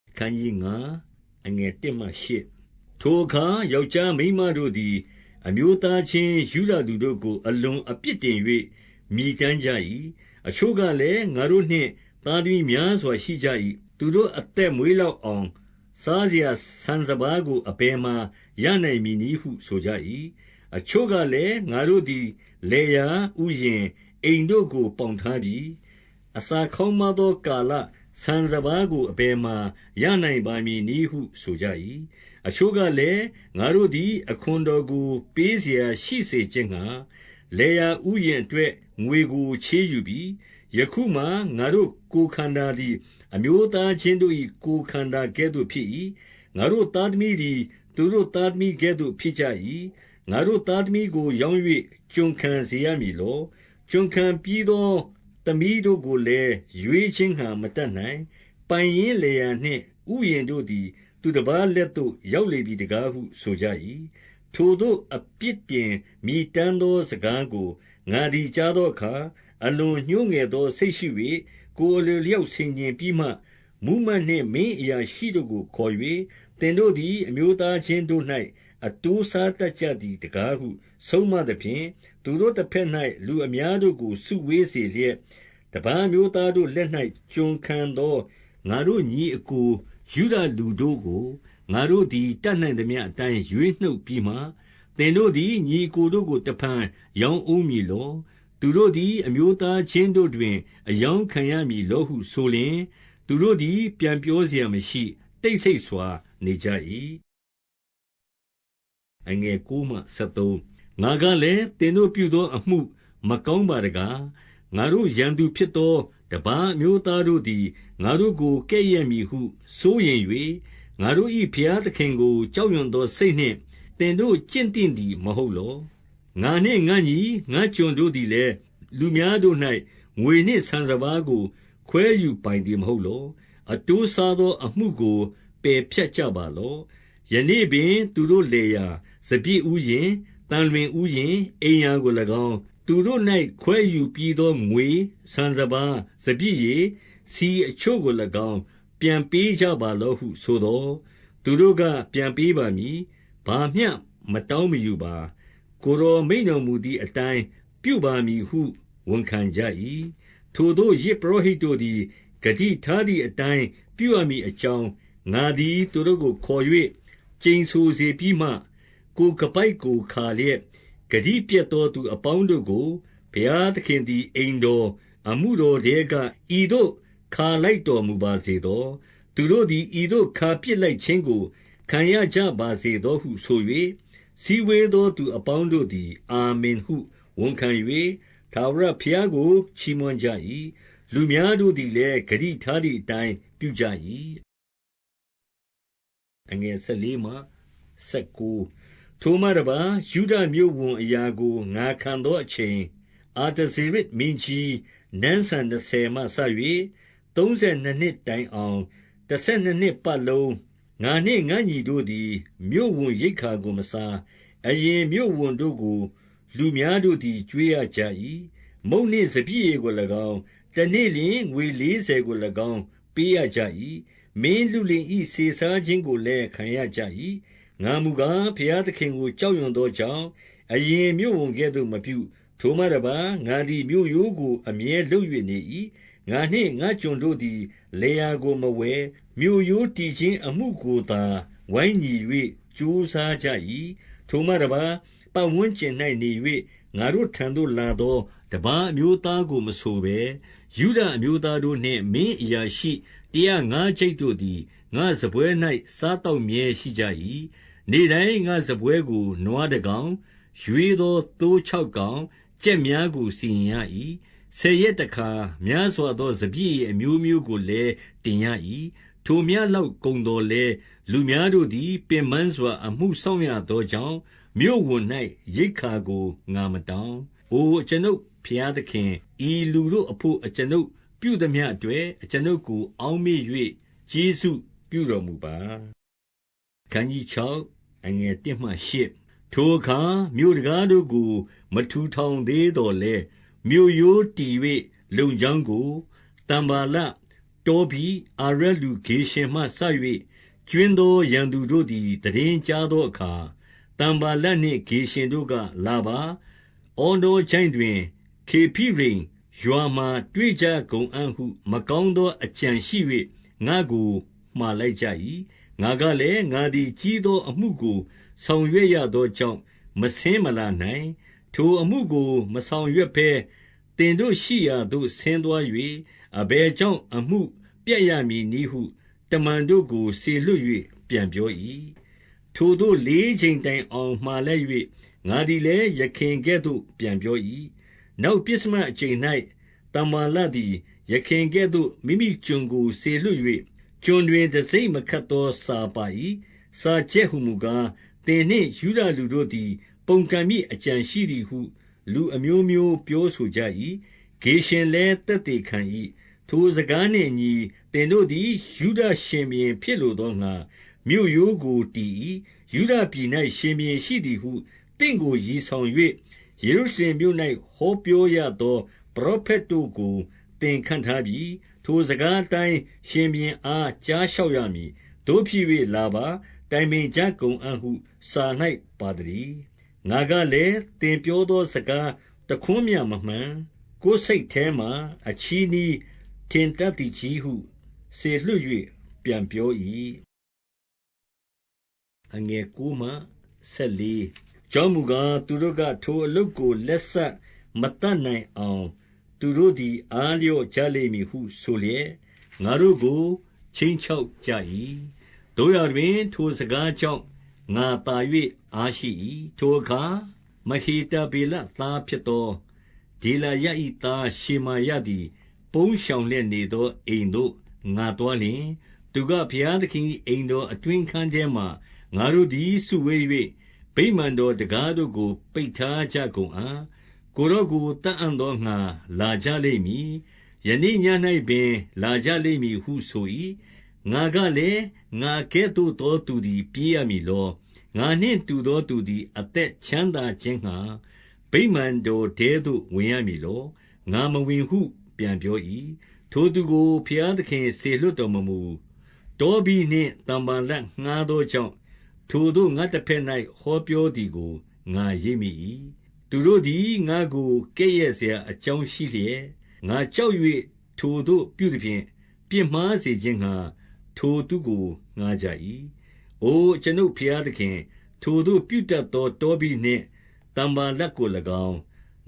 အခန်းကြီး9အငယ်1မှ8ထိုအခါယောက်ျားမိန်းမတို့သည်အမျိုးသားချင်းယူဒလူတို့ကိုအလွန်အပြစ်တင်၍မြည်တမ်းကြ၏အချို့ကလည်းငါတို့နှင့်သားသမီးများစွာရှိကြ၏သူတို့အသက်မွေးလောက်အောင် စားစရာဆန်စပါးကိုအဘယ်မှာရနိုင်မည်နည်းဟုဆိုကြ၏။အချို့ကလည်းငါတို့သည်လေယာဥယျာဉ်အိမ်တို့ကိုပေါင်ထားပြီ။အစာခေါင်းမသောကာလဆန်စပါးကိုအဘယ်မှာရနိုင်ပါမည်နည်းဟုဆိုကြ၏။အချို့ကလည်းငါတို့သည်အခွန်တော်ကိုပေးเสียရှိစေခြင်းငှါလေယာဥယျာဉ်အတွက်ငွေကိုချေးယူပြီ။ယခုမှငါတို့ကိုယ်ခန္ဓာသည်အမျိုးသားချင်းတို့၏ကိုယ်ခန္ဓာကဲ့သို့ဖြစ်၏။ငါတို့သားသမီးသည်သူတို့သားသမီးကဲ့သို့ဖြစ်ကြ၏။ငါတို့သားသမီးကိုရောင်း၍ကျွန်ခံစေရမည်လော။ကျွန်ခံပြီးသောသမီးတို့ကိုလည်းရွေးခြင်းငှါမတတ်နိုင်။ပိုင်ရင်းလေယာနှင့်ဥယျာဉ်တို့သည်သူတပါးလက်သို့ရောက်လေပြီတကားဟုဆိုကြ၏။ထိုသို့အပြစ်တင်မြည်တမ်းသောစကားကိုငါသည်ကြားသောအခါအလွန်ညှိုးငယ်သောစိတ်ရှိ၍ကိုယ်အလိုလျောက်ဆင်ခြင်ပြီးမှမူးမတ်နှင့်မင်းအရာရှိတို့ကိုခေါ်၍သင်တို့သည်အမျိုးသားချင်းတို့၌အတိုးစားတတ်ကြသည်တကားဟုဆုံးမသဖြင့်သူတို့တစ်ဖက်၌လူအများတို့ကိုစုဝေးစေလျက်တပန်းမျိုးသားတို့လက်၌ကျွန်ခံသောငါတို့ညီအကိုယူဒလူတို့ကိုငါတို့သည်တတ်နိုင်သမျှအတိုင်းရွေးနှုတ်ပြီးမှသင်တို့သည်ညီအကိုတို့ကိုတဖန်ရောင်းဦးမည်လောသူတို့သည်အမျိုးသားချင်းတို့တွင်အယောင်ခံရမည်လောဟုဆိုလျင်သူတို့သည်ပြန်ပြောเสียမရှိတိတ်ဆိတ်စွာနေကြ၏အငယ်9မှ13ငါကလည်းသင်တို့ပြုသောအမှုမကောင်းပါတကားငါတို့ရန်သူဖြစ်သောတပါးမျိုးသားတို့သည်ငါတို့ကိုကဲ့ရဲ့မည်ဟုစိုးရင်၍ငါတို့၏ဘုရားသခင်ကိုကြောက်ရွံ့သောစိတ်နှင့်သင်တို့ကျင့်သင့်သည်မဟုတ်လောငါနှင့်ငါညီငါကျွန်တို့သည်လည်းလူများတို့၌ငွေနှင့်ဆန်စပါးကိုခွဲယူပိုင်သည်မဟုတ်လောအတိုးစားသောအမှုကိုပယ်ဖြတ်ကြပါလောယနေ့ပင်သူတို့လေရာစပြည့်ဥယျင်တန်လွင်ဥယျင်အိမ်ယာကို၎င်းသူတို့၌ခွဲယူပြီးသောငွေဆန်စပါးစပြည့်ရည်စီအချို့ကို၎င်းပြန်ပေးကြပါလောဟုဆိုသောသူတို့ကပြန်ပေးပါမည်ဘာမျှမတောင်းမယူပါကိုယ်တော်မိန့်တော်မူသည့်အတိုင်းပြုပါမည်ဟုဝန်ခံကြ၏ထိုသို့ယဇ်ပုရောဟိတ်တို့သည်ဂတိထားသည့်အတိုင်းပြုရမည်အကြောင်းငါသည်သူတို့ကိုခေါ်၍ကျိန်ဆိုစေပြီးမှကိုယ်ကပိုက်ကိုခါလျက်ဂတိပြတ်သောသူအပေါင်းတို့ကိုဘုရားသခင်သည်အိမ်တော်အမှုတော်တဲကဤသို့ခါလိုက်တော်မူပါစေသောသူတို့သည်ဤသို့ခါပစ်လိုက်ခြင်းကိုခံရကြပါစေသောဟုဆို၍စည်းဝေးသောသူအပေါင်းတို့သည်အာမင်ဟုဝန်ခံ၍ထာဝရဘုရားကိုချီးမွမ်းကြ၏လူများတို့သည်လည်းဂတိထားသည့်အတိုင်းပြုကြ၏အငယ်14မှ19ထိုမှတပါယူဒမြို့ဝန်အရာကိုငါခံသောအချိန်အာတဇေရစ်မင်းကြီးနန်းဆန်20မှစ၍32နှစ်တိုင်အောင်12နှစ်ပတ်လုံးငါနှင့်ငါညီတို့သည်မြို့ဝန်ရိတ်ခါကိုမစားအရင်မြို့ဝန်တို့ကိုလူများတို့သည်ကြွေးရကြ၏မုန့်နှင့်စပျစ်ရည်ကို၎င်းတနေ့လျှင်ငွေ40ကို၎င်းပေးရကြ၏မင်းလူလင်ဤစေစားခြင်းကိုလည်းခံရကြ၏ငါမူကားဘုရားသခင်ကိုကြောက်ရွံ့သောကြောင့်အရင်မြို့ဝန်ကဲ့သို့မပြုထိုမှတပါငါသည်မြို့ရိုးကိုအမြဲလုပ်၍နေ၏ငါနှင့်ငါကျွန်တို့သည်လေယာကိုမဝဲမြို့ရိုးတည်ခြင်းအမှုကိုသာဝိုင်းညီ၍ကြိုးစားကြ၏ထိုမှတပါပတ်ဝန်းကျင်၌နေ၍ငါတို့ထံသို့လာသောတပါးအမျိုးသားကိုမဆိုဘဲယူဒအမျိုးသားတို့နှင့်မင်းအရာရှိ105ကျိပ်တို့သည်ငါစပွဲ၌စားတောက်မြဲရှိကြ၏နေ့တိုင်းငါစပွဲကိုနွားတကောင်ရွေသောသိုး6ကောင်ကြက်များကိုစီရင်ရ၏ဆယ်ရက်တခါများစွာသောစပြည့်အမျိုးမျိုးကိုလည်းတင်ရ၏ထိုများလောက်ကုန်တော်လဲလူများတို့သည်ပင်ပန်းစွာအမှုဆောင်ရသောကြောင့်မြို့ဝန်၌ရိတ်ခါကိုငါမတောင်းအိုကျွန်ုပ်ဖျားသခင်ဤလူတို့အဖို့ကျွန်ုပ်ပြုသမျှအတွက်ကျွန်ုပ်ကိုအောက်မေ့၍ကျေးဇူးပြုတော်မူပါခန်းကြီး6အငယ်1မှ8ထိုအခါမြို့တကားတို့ကိုမထူထောင်သေးတော်လဲမြို့ရိုးတည်၍လုံချောင်းကိုတံပါလတောဘီအာရလူဂေရှင်မှဆ၍ကျွင်းသောရန်သူတို့သည်တည်င်းကြားသောအခါတံပါလနှင့်ဂေရှင်တို့ကလာပါအော်နောချိုင်းတွင်ခေဖိရိမ်ရွာမှတွေ့ကြကုန်အံ့ဟုမကောင်းသောအကြံရှိ၍ငါကိုမှားလိုက်ကြ၏ ငါကလည်းငါသည်ကြီးသောအမှုကိုဆောင်ရွက်ရသောကြောင့်မဆင်းမလာနိုင်ထိုအမှုကိုမဆောင်ရွက်ဘဲသင်တို့ရှိရာသို့ဆင်းသွား၍အဘယ်ကြောင့်အမှုပြတ်ရမည်နည်းဟုတမန်တို့ကိုစေလွှတ်၍ပြန်ပြော၏ထိုသို့လေးချိန်တိုင်အောင်မှားလဲ၍ငါသည်လည်းယခင်ကဲ့သို့ပြန်ပြော၏နောက်ပစ္စမအချိန်၌တမန်လသည်ယခင်ကဲ့သို့မိမိကျွန်ကိုစေလွှတ်၍ကျွန်တွင်တစိမ့်မခတ်သောစာပါ၏စာချက်ဟုမူကားသင်နှင့်ယူဒလူတို့သည်ပုန်ကန်မိအကြံရှိသည်ဟုလူအမျိုးမျိုးပြောဆိုကြ၏ဂေရှင်လည်းသက်သေခံ၏ထိုစကားနှင့်အညီသင်တို့သည်ယူဒရှင်ဘုရင်ဖြစ်လိုသောငါမြို့ရိုးကိုတည်၏ယူဒပြည်၌ရှင်ဘုရင်ရှိသည်ဟုတင့်ကိုရည်ဆောင်၍ယေရုရှလင်မြို့၌ဟောပြောရသောပရောဖက်တို့ကိုသင်ခန့်ထားပြီထိုစကားအတိုင်းရှင်ဘုရင်အားကြားလျှောက်ရမည်တို့ဖြစ်၍လာပါတိုင်ပင်ကြကုန်အံ့ဟုစာ၌ပါတည်းငါကလည်းသင်ပြောသောစကားတခွန်းမျှမမှန်ကိုယ်စိတ်ထဲမှအချည်းနှီးထင်တတ်သည်ကြီးဟုစေလွှတ်၍ပြန်ပြော၏အငယ်9မှ14ကြောင့်မူကားသူတို့ကထိုအလုပ်ကိုလက်ဆက်မတတ်နိုင်အောင်သူတို့သည်အားလျော့ကြလိမ့်မည်ဟုဆိုလျက်ငါတို့ကိုချိန်ချောက်ကြ၏တို့ရတွင်ထိုစကားကြောင့်ငါသာ၍အားရှိ၏ထိုအခါမဟေတဗေလသားဖြစ်သောဒေလာယ၏သားရှေမာယသည်ပုန်းရှောင်လျက်နေသောအိမ်သို့ငါသွားလျင်သူကဘုရားသခင်၏အိမ်တော်အတွင်းခန်းထဲမှငါတို့သည်စုဝေး၍ဗိမာန်တော်တကားတို့ကိုပိတ်ထားကြကုန်အံ့ကိုယ်တော်ကိုတတ်အံ့သောငါလာကြလိမ့်မည်ယနေ့ည၌ပင်လာကြလိမ့်မည်ဟုဆို၏ငါကလည်းငါကဲ့သို့သောသူသည်ပြေးရမည်လောငါနှင့်တူသောသူသည်အသက်ချမ်းသာခြင်းငှါဗိမာန်တော်ထဲသို့ဝင်ရမည်လောငါမဝင်ဟုပြန်ပြော၏ထိုသူကိုဘုရားသခင်စေလွှတ်တော်မမူတောဘိနှင့်တမ္ပလတ်ငှါးသောကြောင့်ထိုသို့ငါတစ်ဖက်၌ဟောပြောသည်ကိုငါရိပ်မိ၏သူတို့သည်ငါကိုကဲ့ရဲ့เสียအကြောင်းရှိလျက်ငါကြောက်၍ထိုသို့ပြုသည်ဖြင့်ပြစ်မှားစေခြင်းငှါထိုသူကိုငှါးကြ၏အိုကျွန်ုပ်ဘုရားသခင်ထိုသို့ပြုတတ်သောတောဘိနှင့်တမ္ပလတ်ကို၎င်း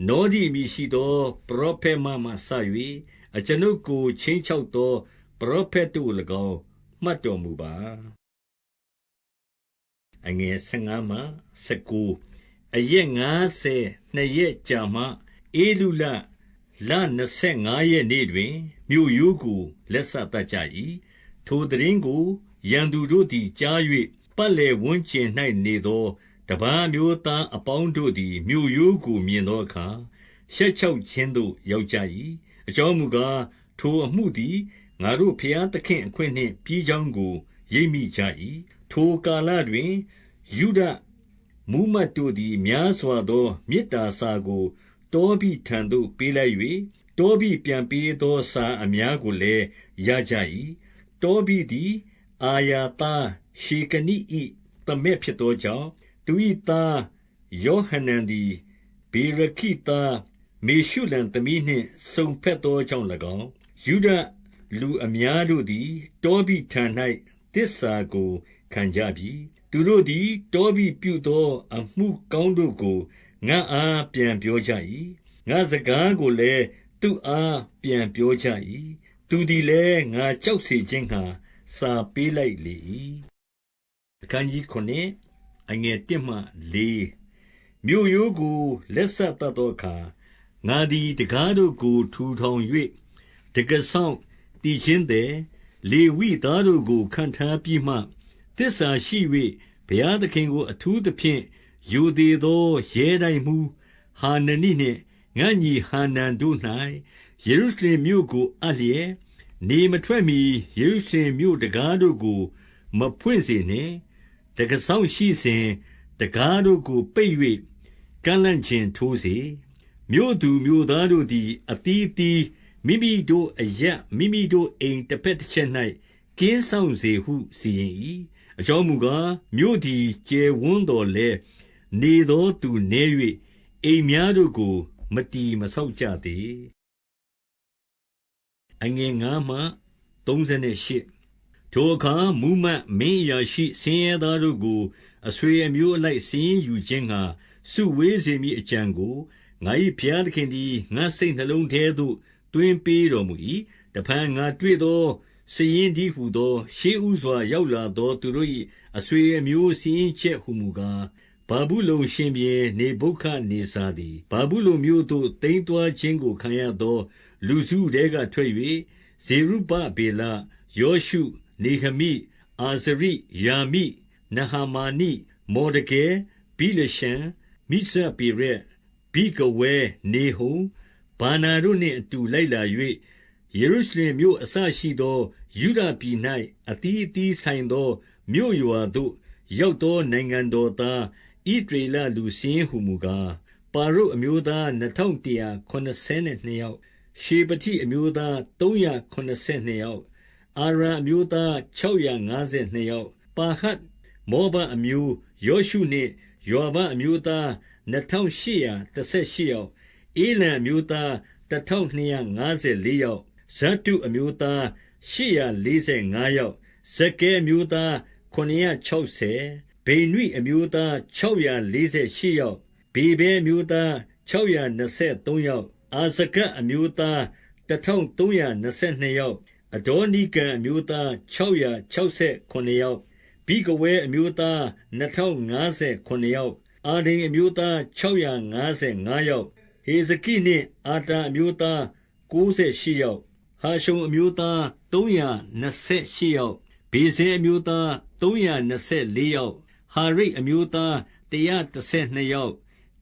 နောဒိအမည်ရှိသောပရောဖက်မှစ၍အကျွန်ုပ်ကိုချင်းချောက်သောပရောဖက်တို့ကို၎င်းမှတ်တော်မူပါအငယ်15မှ19အရက်52ရက်ကြာမှအေလုလလ25ရက်နေ့တွင်မြို့ရိုးကိုလက်စတတ်ကြ၏ထိုသတင်းကိုရန်သူတို့သည်ကြား၍ပတ်လည်ဝန်းကျင်၌နေသောတပါးမျိုးသားအပေါင်းတို့သည်မြို့ရိုးကိုမြင်သောအခါရှက်ချောက်ခြင်းသို့ရောက်ကြ၏အကြောင်းမူကားထိုအမှုသည်ငါတို့ဘုရားသခင်အခွင့်နှင့်ပြီးကြောင်းကိုရိပ်မိကြ၏ထိုကာလတွင်ယုဒမူးမတ်တို့သည်များစွာသောမေတ္တာစာကိုတောဘိထံသို့ပေးလိုက်၍တောဘိပြန်ပေးသောစာအများကိုလည်းရကြ၏တောဘိသည်အာယာသားရှေကနိ၏သမက်ဖြစ်သောကြောင့်သူ၏သားယောဟနန်သည်ဗေရခိသားမေရှုလံသမီးနှင့်စုံဖက်သောကြောင့်၎င်းယုဒလူအများတို့သည်တောဘိထံ၌သစ္စာကိုခံကြပြီသူတို့သည်တောဘိပြုသောအမှုကောင်းတို့ကိုငါအားပြန်ပြောကြ၏ငါစကားကိုလည်းသူအားပြန်ပြောကြ၏သူသည်လည်းငါကြောက်စေခြင်းငှါစာပေးလိုက်လေ၏အခန်းကြီး9အငယ်1မှ4မြို့ရိုးကိုလက်ဆက်တတ်သောအခါငါသည်တကားတို့ကိုထူထောင်၍တကဆောင်တည်ခြင်းသည်လေဝိသားတို့ကိုခန့်ထားပြီးမှသစ္စာရှိ၍ဘုရားသခင်ကိုအထူးသဖြင့်ယူသေးသောရဲတိုင်းမှုဟာနနိနှင့်ငါညီဟာနန်တို့၌ယေရုရှလင်မြို့ကိုအပ်လျက်နေမထွက်မီယေရုရှလင်မြို့တကားတို့ကိုမဖွင့်စေနှင့်တကဆောင်ရှိစဉ်တကားတို့ကိုပိတ်၍ကန့်လန့်ခြင်းထိုးစေမြို့သူမြို့သားတို့သည်အသီးသီးမိမိတို့အရပ်မိမိတို့အိမ်တစ်ဖက်တစ်ချက်၌ကင်းဆောင်စေဟုစီရင်၏အကြောင်းမူကားမြို့သည်ကျယ်ဝန်းတော်လဲနေသောသူနည်း၍အိမ်များတို့ကိုမတီမဆောက်ကြသေးအငယ်9မှ38 ထိုအခါမူးမတ်မင်းအရာရှိဆင်းရဲသားတို့ကိုအဆွေအမျိုးအလိုက်စာရင်းယူခြင်းငှါစုဝေးစေမည်အကြံကိုငါ၏ဘုရားသခင်သည်ငါစိတ်နှလုံးထဲသို့သွင်းပေးတော်မူ၏တဖန်ငါတွေ့သောစာရင်းတည်းဟူသောရှေးဥစွာရောက်လာသောသူတို့၏အဆွေအမျိုးစာရင်းချက်ဟူမူကားဗာဗုလုန်ရှင်ဘုရင်နေဗုခဒ်နေဇာသည်ဗာဗုလုန်မြို့သို့သိမ်းသွားခြင်းကိုခံရသောလူစုထဲကထွက်၍ဇေရုဗဗေလယောရှုနေဟမိအာဇရိယာမိနဟမာနိမောဒကဲဘိလရှံမိဇပေရက်ဘိကဝဲနေဟုံဘာနာတို့နှင့်အတူလိုက်လာ၍ယေရုရှလင်မြို့အစရှိသောယုဒပြည်၌အသီးအသီးဆိုင်သောမြို့ရွာသို့ရောက်သောနိုင်ငံတော်သားဣသရေလလူစင်းဟုမူကားပါရုတ်အမျိုးသား2182ယောက်ရှေပတိအမျိုးသား382ယောက်အာရံအမျိုးသား652ယောက်ပါဟတ်မောဘအမျိုးယောရှုနှင့်ယွာဘအမျိုးသား2818ယောက်ဧလံအမျိုးသား1254ယောက်ဇတ္တုအမျိုးသား845ယောက်ဇကဲအမျိုးသား960ဗိနွိအမျိုးသား648ယောက်ဘေဘဲအမျိုးသား623ယောက်အာဇဂတ်အမျိုးသား1322ယောက်အဒေါနိကံအမျိုးသား669ယောက်ဘိကဝဲအမျိုးသား2059ယောက်အာဒိန်အမျိုးသား655ယောက်ဟေဇကိနှင့်အာတာအမျိုးသား98ယောက်ဟာရှုံအမျိုးသား328ယောက်ဘေဇဲအမျိုးသား324ယောက်ဟာရိတ်အမျိုးသား112ယောက်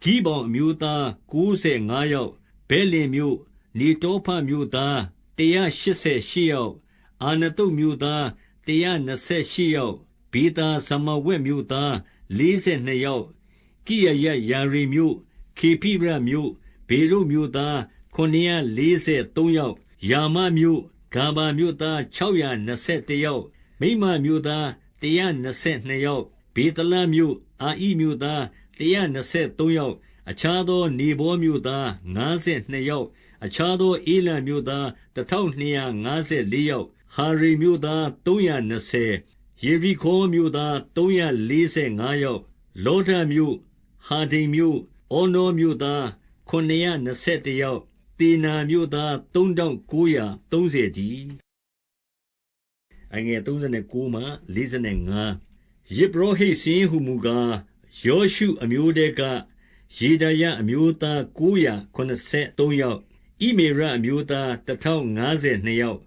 ဂိဗောင်အမျိုးသား95ယောက်ဗက်လင်မြို့နေတောဖမြို့သား188ယောက်အာနတုတ်မြို့သား128ယောက်ဘေသာဇမဝက်မြို့သား42ယောက်ကိရယယာရိမြို့ခေဖိရမြို့ဘေရုမြို့သား943ယောက်ယာမမြို့ဂါဘာမြို့သား621ယောက်မိမမြို့သား122ယောက်ဘေသလမြို့အာဣမြို့သား123ယောက်အခြားသောနေဘောမြို့သား52ယောက်အခြားသောဧလံမြို့သား1254ယောက်ဟာရိမြို့သား320ယေရိခေါမြို့သား345ယောက်လောဒမြို့ဟာဒိန်မြို့ဩနောမြို့သား921ယောက်တေနာမြို့သား3930တည်းအငယ်39မှ45ယေဘရဟိတ်စင်းဟုမူကားယောရှုအမျိုးတဲကယေဒယအမျိုးသား983ယောက်ဣမေရအမျိုးသား1052ယောက်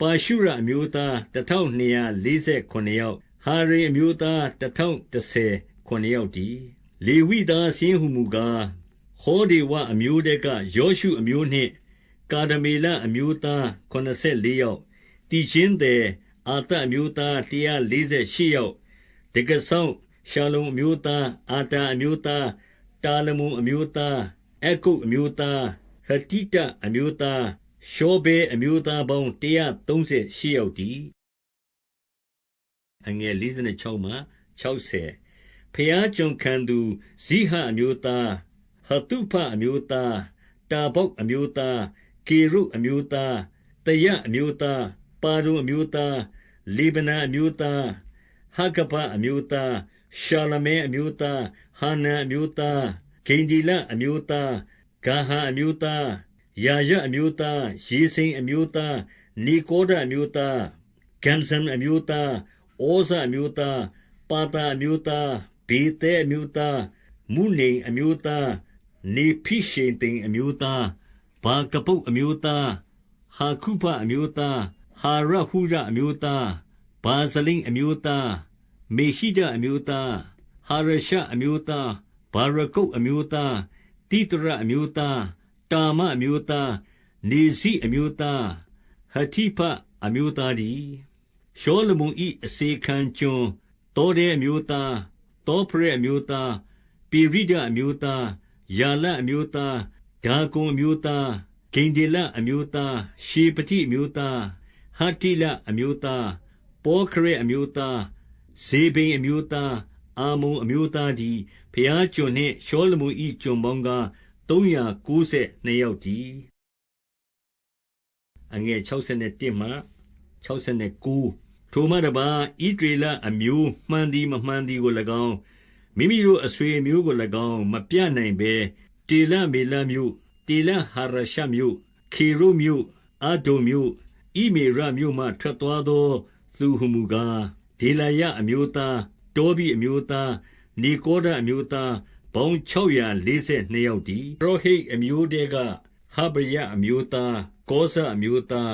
ပါရှုရအမျိုးသား1248ယောက်ဟာရိအမျိုးသား1019ယောက်တည်းလေဝိသားစင်းဟုမူကားဟောဒေဝအမျိုးတဲကယောရှုအမျိုးနှင့်ကာဒမေလအမျိုးသား84ယောက်တီချင်းသည်အာတအမျိုးသား148ယောက်တက္ကဆောင်ရှာလုံအမျိုးသားအာတာအမျိုးသားတာလမုန်အမျိုးသားအကုတ်အမျိုးသားဟတိတအမျိုးသားရှောဘေအမျိုးသားပေါင်း138ယောက်တည်းအငယ်46မှ60ဖျားကြုံခံသူဇိဟအမျိုးသားဟတုဖအမျိုးသားတာဘောက်အမျိုးသားကေရုအမျိုးသားတယအမျိုးသားပါဒုအမျိုးသားလေဗနာအမျိုးသားဟကပအမျိုးသားရှာလမဲအမျိုးသားဟာနန်အမျိုးသားဂိန္ဒီလအမျိုးသားဂါဟာအမျိုးသားယာယအမျိုးသားယေစိန်အမျိုးသားနီကောဒအမျိုးသားဂမ်ဇမ်အမျိုးသားဩဇအမျိုးသားပါတာအမျိုးသားဘေသဲအမျိုးသားမုနိမ်အမျိုးသားနေဖိရှေသိန်အမျိုးသားဘာကပုတ်အမျိုးသားဟာခုဖအမျိုးသားဟာရဟုရအမျိုးသားဘာဇလိန်အမျိုးသားမေဟိဒအမျိုးသားဟာရရှအမျိုးသားဘာရကုတ်အမျိုးသားတိတရအမျိုးသားတာမအမျိုးသားနေဇိအမျိုးသားဟတိဖအမျိုးသားဒီရှောလမုန်၏အစေခံကျွန်တောတဲအမျိုးသားတောဖရဲအမျိုးသားပေရိဒအမျိုးသားယာလအမျိုးသားဒါကွန်အမျိုးသားဂိန္ဒေလအမျိုးသားရှေပတိအမျိုးသားဟတိလအမျိုးသားပောခရဲအမျိုးသားဇေဘိန်အမျိုးသားအာမုန်အမျိုးသားဒီဖျားကျွန်နှင့်ရှောလမုန်၏ကျွန်ပေါင်းက392ယောက်တည်းအငယ်61မှ69 ထိုမှတပါးဣသရေလအမျိုးမှန်သည်မမှန်သည်ကို၎င်းမိမိတို့အဆွေအမျိုးကို၎င်းမပြနိုင်ဘဲတေလမေလမြို့တေလဟာရရှမြို့ခေရုမြို့အာဒုံမြို့ဣမေရမြို့မှထွက်သွားသောသူဟုမူကားဒေလာယအမျိုးသားတောဘိအမျိုးသားနေကောဒအမျိုးသားပေါင်း642ယောက်တည်းပရောဟိတ်အမျိုးတဲကဟဗယအမျိုးသားကောဇအမျိုးသား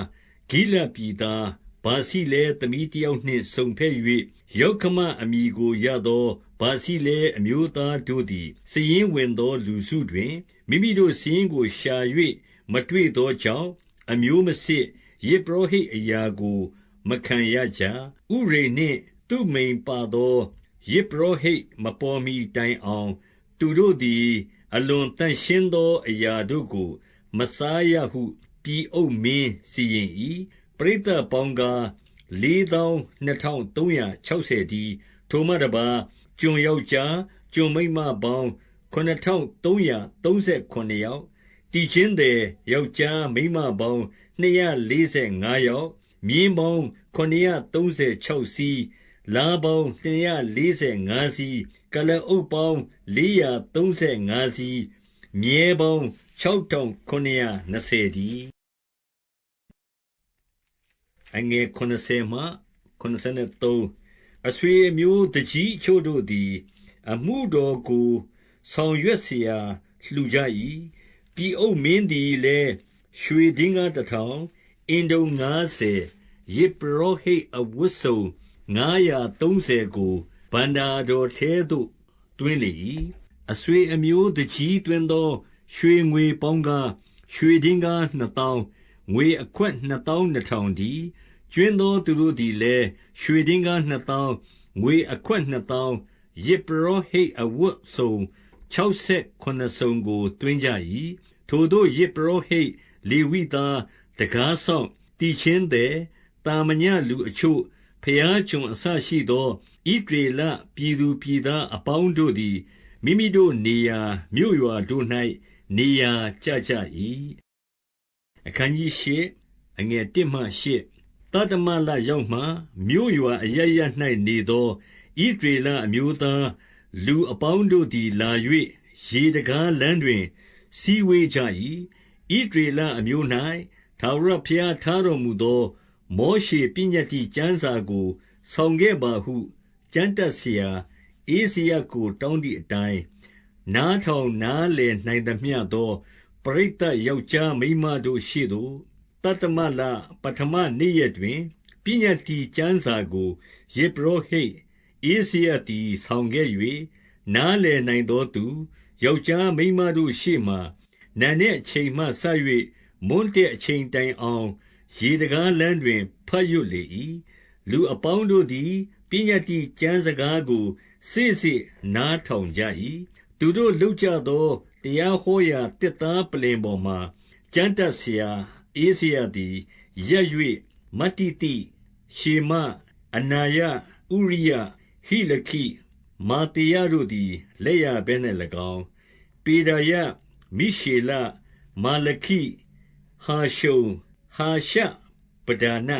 ဂိလပြည်သားဗာစီလဲသမီးတယောက်နှင့်ဆုံဖက်၍ယောက္ခမအမည်ကိုရသောဗာစီလဲအမျိုးသားတို့သည်စည်ရင်ဝင်သောလူစုတွင်မိမိတို့စည်ရင်ကိုရှာ၍မတွေ့သောကြောင့်အမျိုးမစစ်ယေပရောဟိတ်အရာကိုမခံရကြဥရိနှင့်သူမိန်ပါသောယေပရောဟိတ်မပေါ်မီတိုင်အောင်သူတို့သည်အလွန်တန်ရှင်းသောအရာတို့ကိုမစားရဟုပြည်အုပ်မင်းစီရင်၏ပရိသတ်ပေါင်းကား42,360တည်းထိုမှတပါးကျွန်ယောက်ျားကျွန်မိန်းမပေါင်း9,339ယောက်တည်ခြင်းသည်ယောက်ျားမိန်းမပေါင်း245ယောက်မြင်းပေါင်း936စီးလားပေါင်း245စီးကလအုပ်ပေါင်း435စီးမြဲပေါင်း6,920တည်းအငယ်80မှ83အဆွေအမျိုးတကြီးချို့တို့သည်အမှုတော်ကိုဆောင်ရွက်เสียလှူကြ၏ပြည်အုပ်မင်းသည်လည်းရွှေဒင်္ဂါ1000အင်တုံ90ယေပရောဟိတ်အဝတ်စုံ930ကိုဗန္တာတော်ထဲသို့တွင်းလေ၏အဆွေအမျိုးတကြီးတွင်သောရွှေငွေပေါင်းကားရွှေဒင်္ဂါ2000ငွေအခွက်22,000တည်းကျွင်းသောသူတို့သည်လည်းရွှေဒင်္ဂါ2000ငွေအခွက်2000ယေပရောဟိတ်အဝတ်စုံ68စုံကိုတွင်းကြ၏ထိုတို့ယေပရောဟိတ်လေဝိသားတကားဆောင်တည်ခြင်းသည်တာမညလူအချို့ဖျားကျွန်အဆရှိသောဣသရေလပြည်သူပြည်သားအပေါင်းတို့သည်မိမိတို့နေရာမြို့ရွာတို့၌နေရာကျကြ၏အခန်းကြီး၈အငယ်1မှ8တတမလရောက်မှမြို့ရွာအရရ၌နေသောဣသရေလအမျိုးသားလူအပေါင်းတို့သည်လာ၍ရေတကားလမ်းတွင်စည်းဝေးကြ၏ဣသရေလအမျိုး၌ထာဝရဘုရားထားတော်မူသောမောရှေပညတ္တိကျမ်းစာကိုဆောင်ခဲ့ပါဟုကျမ်းတတ်ဆရာဧဇရကိုတောင်းသည့်အတိုင်းနားထောင်နားလည်နိုင်သမျှသောပရိသတ်ယောက်ျားမိန်းမတို့ရှေ့သို့တတမလပထမနေ့ရက်တွင်ပညတ္တိကျမ်းစာကိုယေပရောဟိတ်ဧဇရသည်ဆောင်ခဲ့၍နားလည်နိုင်သောသူယောက်ျားမိန်းမတို့ရှေ့မှနံနက်အချိန်မှစ၍မွန်းတည့်အချိန်တိုင်အောင်ရေတကားလမ်းတွင်ဘတ်ရွတ်လေ၏လူအပေါင်းတို့သည်ပညတ္တိကျမ်းစကားကိုစေ့စေ့နားထောင်ကြ၏သူတို့လုပ်ကြသောတရားဟောရာတစ်သားပလ္လင်ပေါ်မှာကျမ်းတတ်ဆရာဧဇရသည်ရပ်၍မတ္တိသိရှေမအနာယဥရိယဟိလခိမာတေယတို့သည်လက်ျာဘက်၌၎င်းပေဒါယမိရှေလမာလခိဟာရှုံဟာရှပဒါန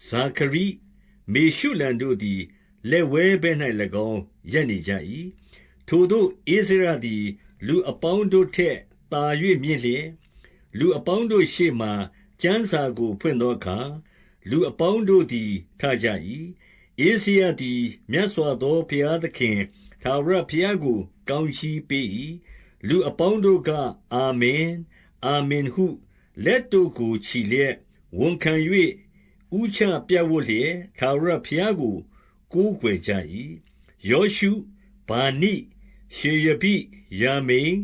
ဇာခရိမေရှုလံတို့သည်လက်ဝဲဘက်၌၎င်းရပ်နေကြ၏ထိုတို့ဧဇရသည်လူအပေါင်းတို့ထက်သာ၍မြင့်လျက်လူအပေါင်းတို့ရှေ့မှကျမ်းစာကိုဖွင့်သောအခါလူအပေါင်းတို့သည်ထကြ၏ဧဇရသည်မြတ်စွာသောဘုရားသခင်ထာဝရဘုရားကိုကောင်းချီးပေး၏လူအပေါင်းတို့ကအာမင်အာမင်ဟုလက်တို့ကိုချီလျက်ဝန်ခံ၍ဥချပြတ်ဝတ်လျက်ထာဝရဘုရားကိုကိုးကွယ်ကြ၏ယောရှုဗာနိရှေယဘိယာမိန်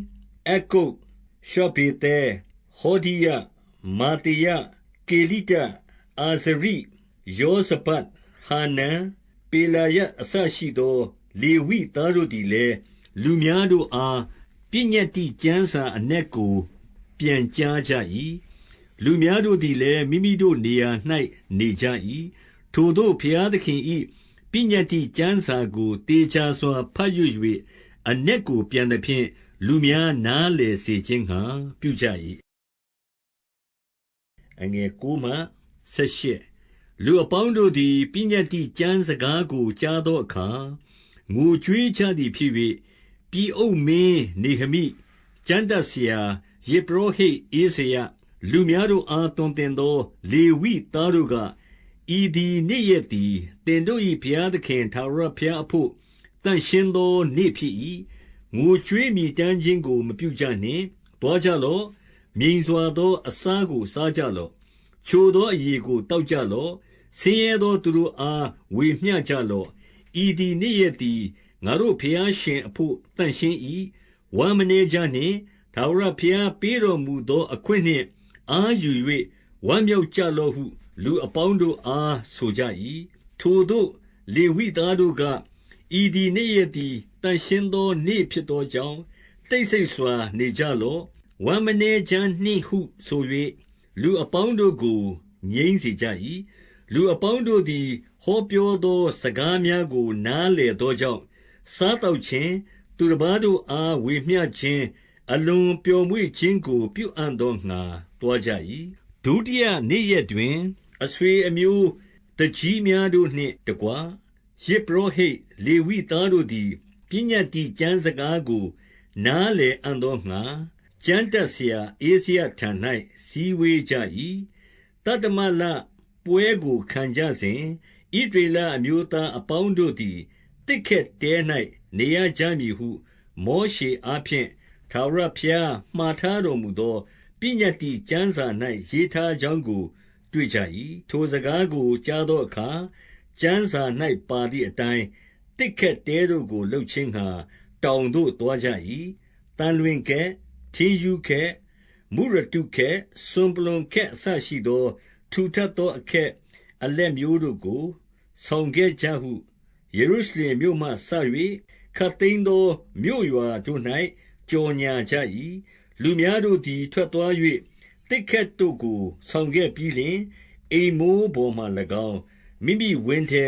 အကုတ်ရှောပေသဲဟောဒီယမာတေယကေလိတအာဇရိယောဇဗတ်ဟာနန်ပေလာယအစရှိသောလေဝိသားတို့သည်လည်းလူများတို့အားပညတ္တိကျမ်းစာအနက်ကိုပြန်ကြားကြ၏လူများတို့သည်လည်းမိမိတို့နေရာ၌နေကြ၏ထိုသို့ဘုရားသခင်၏ပညတ္တိကျမ်းစာကိုတေချာစွာဘတ်ရွတ်၍အနက်ကိုပြန်သဖြင့်လူများနားလည်စေခြင်းငှါပြုကြ၏အငယ်9မှ18 လူအပေါင်းတို့သည်ပညတ္တိကျမ်းစကားကိုကြားသောအခါငိုကြွေးကြသည်ဖြစ်၍ပြည်အုပ်မင်းနေဟမိကျမ်းတတ်ဆရာယေပရောဟိတ်ဧဇယလူများတို့အားသွန်သင်သောလေဝိသားတို့ကဤသည်နေ့ရက်သည်တင်တို့၏ဘုရားသခင်ထာဝရဘုရားအဖို့တန်ရှင်းသောနေ့ဖြစ်၏ငိုကြွေးမြည်တမ်းခြင်းကိုမပြုကြနှင့်တွားကြလော့မြိန်စွာသောအစာကိုစားကြလော့ချိုသောအရေကိုတောက်ကြလော့ဆင်းရဲသောသူတို့အားဝေမျှကြလော့ဤသည်နေ့ရက်သည်ငါတို့ဘုရားရှင်အဖို့တန်ရှင်း၏ဝမ်းမနေကြနှင့်ထာဝရဘုရားပေးတော်မူသောအခွင့်နှင့်အားယူ၍ဝမ်းမြောက်ကြလော့ဟုလူအပေါင်းတို့အားဆိုကြ၏ထိုသို့လေဝိသားတို့ကဤသည်နေ့ရက်သည်တန်ရှင်းသောနေ့ဖြစ်သောကြောင့်တိတ်ဆိတ်စွာနေကြလော့ဝမ်းမနေကြနှင့်ဟုဆို၍လူအပေါင်းတို့ကိုငြိမ်းစေကြ၏လူအပေါင်းတို့သည်ဟောပြောသောစကားများကိုနားလည်သောကြောင့်စားတောက်ခြင်းသူတစ်ပါးတို့အားဝေမျှခြင်းအလွန်ပျော်မွေ့ခြင်းကိုပြုအံ့သောငှာတွားကြ၏ဒုတိယနေ့ရက်တွင်အဆွေအမျိုးတကြီးများတို့နှင့်တကွယေပရောဟိတ်လေဝိသားတို့သည်ပညတ္တိကျမ်းစကားကိုနားလည်အံ့သောငှာကျမ်းတတ်ဆရာဧဇယထံ၌စည်းဝေးကြ၏တတ္တမလပွဲကိုခံကြစဉ်ဣသရေလအမျိုးသားအပေါင်းတို့သည်တစ်ခက်တဲ၌နေရကြမည်ဟုမောရှေအားဖြင့်ထာဝရဘုရားမှားထားတော်မူသောပညတ္တိကျမ်းစာ၌ရေးထားကြောင်းကိုတွေ့ကြ၏ထိုစကားကိုကြားသောအခါကျမ်းစာ၌ပါသည့်အတိုင်းတစ်ခက်တဲတို့ကိုလှုပ်ခြင်းငှာတောင်သို့သွားကြ၏တန်လွင်ကဲ့ထင်းယူခက်မုရတုခက်စွန်ပလွန်ခက်အစရှိသောထူထပ်သောအခက်အလက်မျိုးတို့ကိုဆောင်ခဲ့ကြဟုယေရုရှလင်မြို့မှဆ၍ခတ်သိမ်းသောမြို့ရွာတို့၌ကြော်ညာကြ၏လူများတို့သည်ထွက်သွား၍တစ်ခက်တို့ကိုဆောင်ခဲ့ပြီးလျှင်အိမ်မိုးပေါ်မှ၎င်းမိမိဝင်းထဲ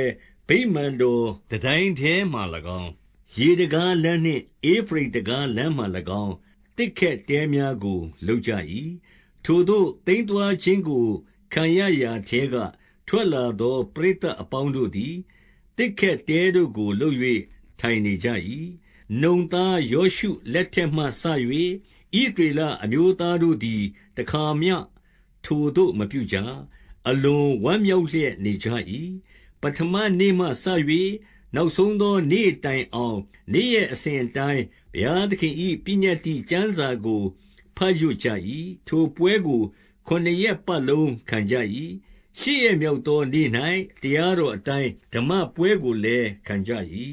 ဗိမာန်တော်တတိုင်းထဲမှ၎င်းရေတကားလမ်းနှင့်အေဖရိတကားလမ်းမှ၎င်းတစ်ခက်တဲများကိုလုပ်ကြ၏ထိုသို့သိမ်းသွားခြင်းကိုခံရရာထဲကထွက်လာသောပရိသတ်အပေါင်းတို့သည်တစ်ခက်တဲတို့ကိုလုပ်၍ထိုင်နေကြ၏နုန်သားယောရှုလက်ထက်မှစ၍ဣသရေလအမျိုးသားတို့သည်တခါမျှထိုသို့မပြုကြအလွန်ဝမ်းမြောက်လျက်နေကြ၏ပထမနေ့မှစ၍နောက်ဆုံးသောနေ့တိုင်အောင်နေ့ရက်အစဉ်တိုင်းဘုရားသခင်၏ပညတ္တိကျမ်းစာကိုဖတ်ရွတ်ကြ၏ထိုပွဲကို9ရက်ပတ်လုံးခံကြ၏8ရက်မြောက်သောနေ့၌တရားတော်အတိုင်းဓမ္မပွဲကိုလည်းခံကြ၏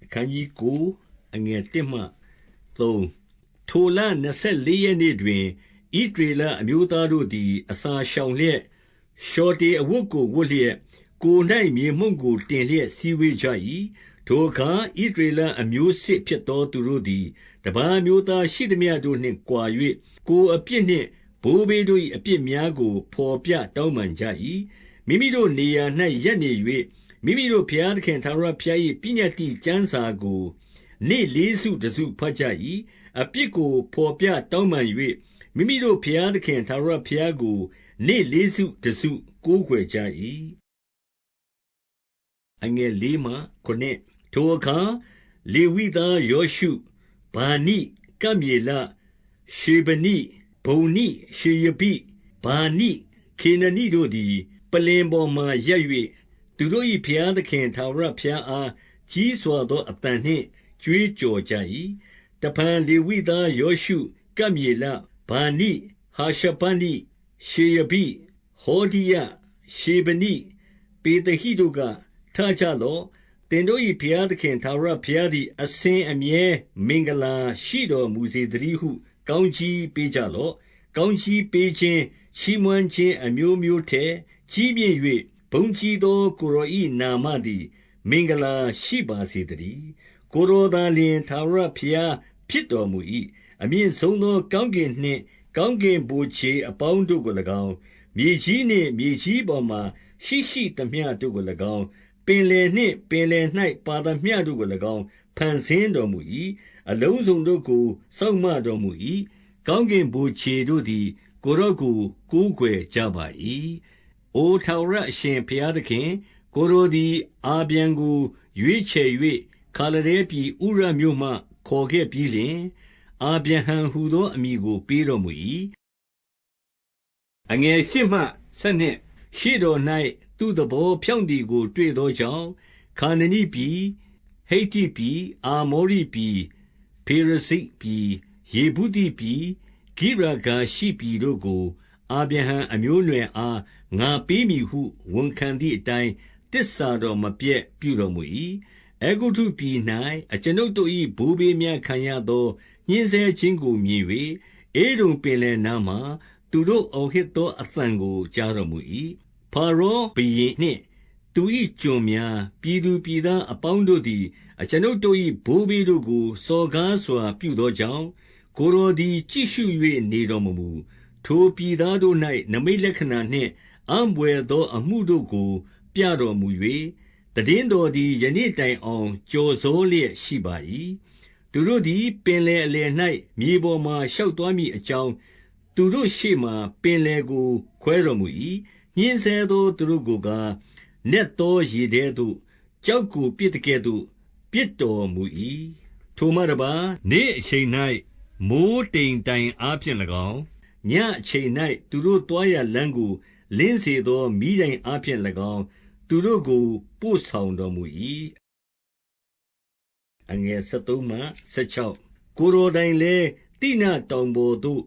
အခန်းကြီး9အငယ်1မှ3ထိုလ24ရက်နေ့တွင်ဣသရေလအမျိုးသားတို့သည်အစာရှောင်လျက်ရှောတေအဝတ်ကိုဝတ်လျက်ကိုယ်၌မြေမှုန့်ကိုတင်လျက်စည်းဝေးကြ၏ထိုအခါဣသရေလအမျိုးစစ်ဖြစ်သောသူတို့သည်တပါးမျိုးသားရှိသမျှတို့နှင့်ကွာ၍ကိုယ်အပြစ်နှင့်ဘိုးဘေးတို့၏အပြစ်များကိုဖော်ပြတောင်းပန်ကြ၏မိမိတို့နေရာ၌ရပ်နေ၍မိမိတို့ဘုရားသခင်ထာဝရဘုရား၏ပညတ္တိကျမ်းစာကိုနေ့လေးစုတစုဖတ်ကြ၏အပြစ်ကိုဖော်ပြတောင်းပန်၍မိမိတို့ဘုရားသခင်ထာဝရဘုရားကိုနေ့လေးစုတစုကိုးကွယ်ကြ၏အငယ်4မှ9ထိုအခါလေဝိသားယောရှုဗာနိကမြေလရှေဗနိဗုန်နိရှေယပိဗာနိခေနနိတို့သည်ပလင်ပေါ်မှရပ်၍သူတို့၏ဘုရားသခင်ထာဝရဘုရားအားကြီးစွာသောအသံနှင့်ကြွေးကြော်ကြ၏တဖန်လေဝိသားယောရှုကမြေလဗာနိဟာရှဗနိရှေယပိဟောဒိယရှေဗနိပေတဟိတို့ကထကြလော့သင်တို့၏ဘုရားသခင်ထာဝရဘုရားသည်အစဉ်အမြဲမင်္ဂလာရှိတော်မူစေတည်းဟုကောင်းကြီးပေးကြလော့ကောင်းကြီးပေးခြင်းချီးမွမ်းခြင်းအမျိုးမျိုးထက်ကြီးမြင့်၍ဘုန်းကြီးသောကိုယ်တော်၏နာမသည်မင်္ဂလာရှိပါစေတည်းကိုယ်တော်သာလျှင်ထာဝရဘုရားဖြစ်တော်မူ၏အမြင့်ဆုံးသောကောင်းကင်နှင့်ကောင်းကင်ဗိုလ်ခြေအပေါင်းတို့ကို၎င်းမြေကြီးနှင့်မြေကြီးပေါ်မှာရှိသမျှတို့ကို၎င်းပင်လယ်နှင့်ပင်လယ်၌ပါသမျှတို့ကို၎င်းဖန်ဆင်းတော်မူ၏အလုံးစုံတို့ကိုစောင့်မတော်မူ၏ကောင်းကင်ဗိုလ်ခြေတို့သည်ကိုယ်တော်ကိုကိုးကွယ်ကြပါ၏ အိုထာဝရအရှင်ဘုရားသခင်ကိုရိုသည်အာဗျံကိုရွေးချယ်၍ခါလဒဲပြည်ဥရမြို့မှခေါ်ခဲ့ပြီးလျှင်အာဗျံဟံဟူသောအမည်ကိုပေးတော်မူ၏အငယ်၈မှ၁၂ရှေ့တော်၌သူ့သဘောဖြောင့်သည်ကိုတွေ့သောကြောင့်ခါနနိပြည်ဟိတ္တိပြည်အာမောရိပြည်ဖေရဇိပြည်ယေဗုသိပြည်ဂိရဂါရှိပြည်တို့ကိုအာဗြဟံအမျိုးအနွယ်အားငါပေးမည်ဟုဝန်ခံသည့်အတိုင်းတစ္ဆာတော်မပြတ်ပြုတော်မူ၏အေဂုတ္တုပြည်၌အကျွန်ုပ်တို့၏ဘိုးဘေးများခံရသောညှင်းဆဲခြင်းကိုမြင်၍အေဒုံပင်လယ်နားမှသူတို့အော်ဟစ်သောအသံကိုကြားတော်မူ၏ဖာရောဘုရင်နှင့်သူ၏ကျွန်များပြည်သူပြည်သားအပေါင်းတို့သည်အကျွန်ုပ်တို့၏ဘိုးဘေးတို့ကိုစော်ကားစွာပြုသောကြောင့်ကိုယ်တော်သည်ကြည့်ရှု၍နေတော်မမူထိုပြည်သားတို့၌နမိတ်လက္ခဏာနှင့်အံ့ဘွယ်သောအမှုတို့ကိုပြတော်မူ၍တည်င်းတော်သည်ယနေ့တိုင်အောင်ကြော်စောလျက်ရှိပါ၏သူတို့သည်ပင်လယ်အလယ်၌မြေပေါ်မှရှောက်သွားမည်အကြောင်းသူတို့ရှေ့မှပင်လယ်ကိုခွဲတော်မူ၏ညှင်းဆဲသောသူတို့ကိုကားနက်သောရေထဲသို့ကြောက်ကိုပစ်တကဲ့သို့ပစ်တော်မူ၏ထိုမှတပါနေ့အချိန်၌မိုးတိမ်တိုင်အားဖြင့်၎င်းညအချိန်၌သူတို့သွားရလမ်းကိုလင်းစေသောမိတိုင်အားဖြင့်၎င်းသူတို့ကိုပို့ဆောင်တော်မူ၏အငယ်73မှ16ကိုရိုတိုင်လည်းတိနတောင်ပေါ်သို့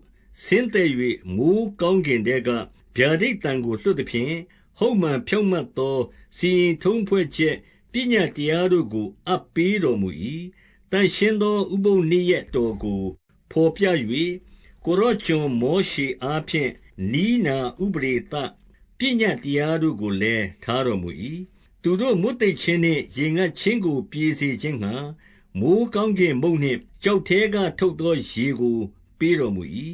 ဆင်းသက်၍မိုးကောင်းကင်တဲကဗျာဒိတ်တံကိုလွှတ်သည်ဖြင့်ဟုတ်မှန်ဖြောင့်မတ်သောစီရင်ထုံးဖွဲ့ချက်ပညာတရားတို့ကိုအပ်ပေးတော်မူ၏တန်ရှင်းသောဥပုသ်နေ့ရက်တော်ကိုဖော်ပြ၍ကိုရောကျွန်မောရှေအားဖြင့်နီးနာဥပဒေသပညာတရားတို့ကိုလည်းထားတော်မူ၏သူတို့မွတ်သိပ်ခြင်းနှင့်ရေငတ်ခြင်းကိုပြေစေခြင်းငှာမိုးကောင်းကင်မုန့်နှင့်ကြောက်ထဲကထုတ်သောရေကိုပေးတော်မူ၏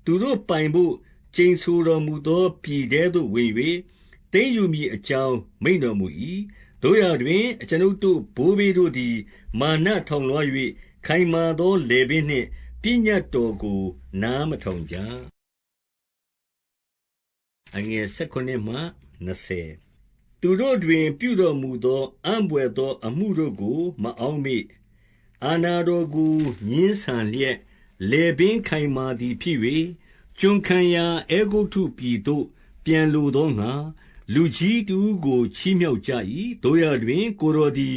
သူတို့ပိုင်ဖို့ကျိန်ဆိုတော်မူသောပြည်ထဲသို့ဝင်၍သိမ်းယူမည်အကြောင်းမိန့်တော်မူ၏တို့ရတွင်အကျွန်ုပ်တို့ဘိုးဘေးတို့သည်မာနထောင်လွှား၍ခိုင်မာသောလယ်ပင်နှင့်ပညတ်တော်ကိုနားမထောင်ကြအငယ်16မှ20သူတို့တွင်ပြုတော်မူသောအံ့ဘွယ်သောအမှုတို့ကိုမအောက်မေ့အာနာတော်ကိုညှင်းဆန်လျက်လယ်ပင်ခိုင်မာသည်ဖြစ်၍ကျွန်ခံရာအေဂုတ္တုပြည်သို့ပြန်လိုသောငါလူကြီးတူကိုချီးမြှောက်ကြ၏တို့ရတွင်ကိုတော်သည်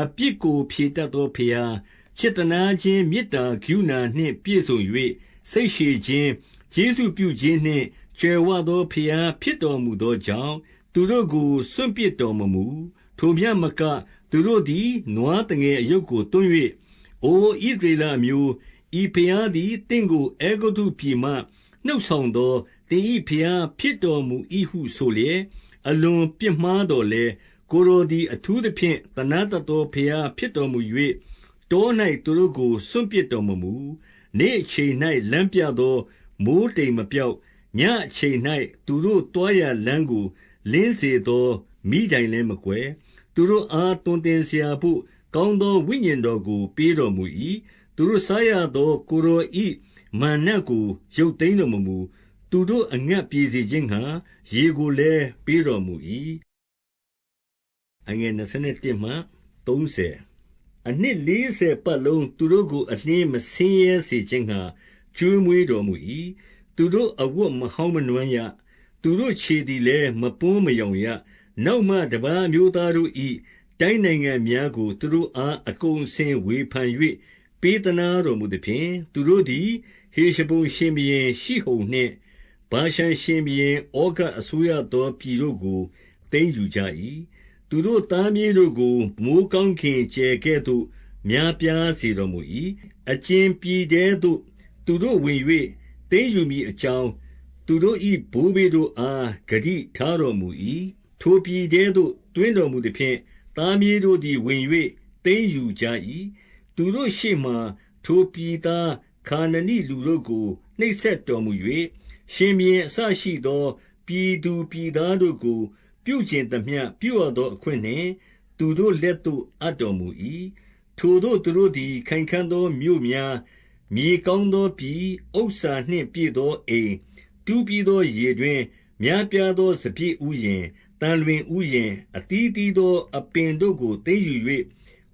အပြစ်ကိုဖြေတတ်သောဖျားချစ်တနာခြင်းမေတ္တာကရုဏာနှင့်ပြည့်စုံ၍စိတ်ရှည်ခြင်းကျေးဇူးပြုခြင်းနှင့်ကြွယ်ဝသောဖျားဖြစ်တော်မူသောကြောင့်သူတို့ကိုစွန့်ပစ်တော်မမူထိုမြတ်မကသူတို့သည်နွားတငယ်အယုတ်ကိုတွန်း၍အိုဣသရေလအမျိုးဤဖျားသည်တင့်ကိုအေဂုတ္တုပြည်မှနှုတ်ဆောင်သောတင်ဤဖျားဖြစ်တော်မူ၏ဟုဆိုလျက်အလွန်ပြစ်မှားတော်လဲကိုရိုသည်အထူးသဖြင့်တနာတတော်ဖျားဖြစ်တော်မူ၍တော၌သူတို့ကိုစွန့်ပစ်တော်မမူနေ့အချိန်၌လမ်းပြသောမိုးတိမ်မပြောက်ညအချိန်၌သူတို့တွားရလမ်းကိုလင်းစေသောမိတိုင်လည်းမကွယ်သူတို့အားတွင်တင်เสียဖို့ကောင်းသောဝိညာဉ်တော်ကိုပေးတော်မူ၏သူတို့စားရသောကိုရိုဤမာနကိုရုပ်သိမ်းတော်မမူသူတို့အငတ်ပြေစေခြင်းငှာရေကိုလည်းပေးတော်မူ၏အငယ်21မှ30အနှစ်40ပတ်လုံးသူတို့ကိုအလင်းမဆင်းရဲစေခြင်းငှာကျွေးမွေးတော်မူ၏သူတို့အဝတ်မဟောင်းမနွမ်းရသူတို့ခြေသည်လည်းမပွန်းမယောင်ရနောက်မှတပါးမျိုးသားတို့၏တိုင်းနိုင်ငံများကိုသူတို့အားအကုန်အစင်ဝေဖန်၍ပေးသနာတော်မူသည်ဖြင့်သူတို့သည်ဟေရှဘုန်ရှင်ဘုရင်ရှိဟုန်နှင့်ဗာရှန်ရှင်ဘုရင်ဩဃအစိုးရသောပြည်တို့ကိုသိမ်းယူကြ၏သူတို့သားမြေးတို့ကိုမိုးကောင်းခင်ကျယ်ကဲ့သို့များပြားစေတော်မူ၏အကျဉ်ပြည်ထဲသို့သူတို့ဝင်၍သိမ်းယူမည်အကြောင်းသူတို့၏ဘိုးဘေးတို့အားဂတိထားတော်မူ၏ထိုပြည်ထဲသို့တွင်တော်မူသည်ဖြင့်သားမြေးတို့သည်ဝင်၍သိမ်းယူကြ၏သူတို့ရှေ့မှထိုပြည်သားခါနနိလူတို့ကိုနှိပ်စက်တော်မူ၍ရှင်ဘုရင်အစရှိသောပြည်သူပြည်သားတို့ကိုပြုကျင်သမျှပြုရသောအခွင့်နှင့်သူတို့လက်သို့အပ်တော်မူ၏ထိုသို့သူတို့သည်ခိုင်ခံ့သောမြို့များမြေကောင်းသောပြည်ဥစ္စာနှင့်ပြည့်သောအိမ်တူးပြီးသောရေတွင် များပြားသောစပျစ်ဥယျာဉ်တန်လွင်ဥယျာဉ်အသီးသီးသောအပင်တို့ကိုသိမ်းယူ၍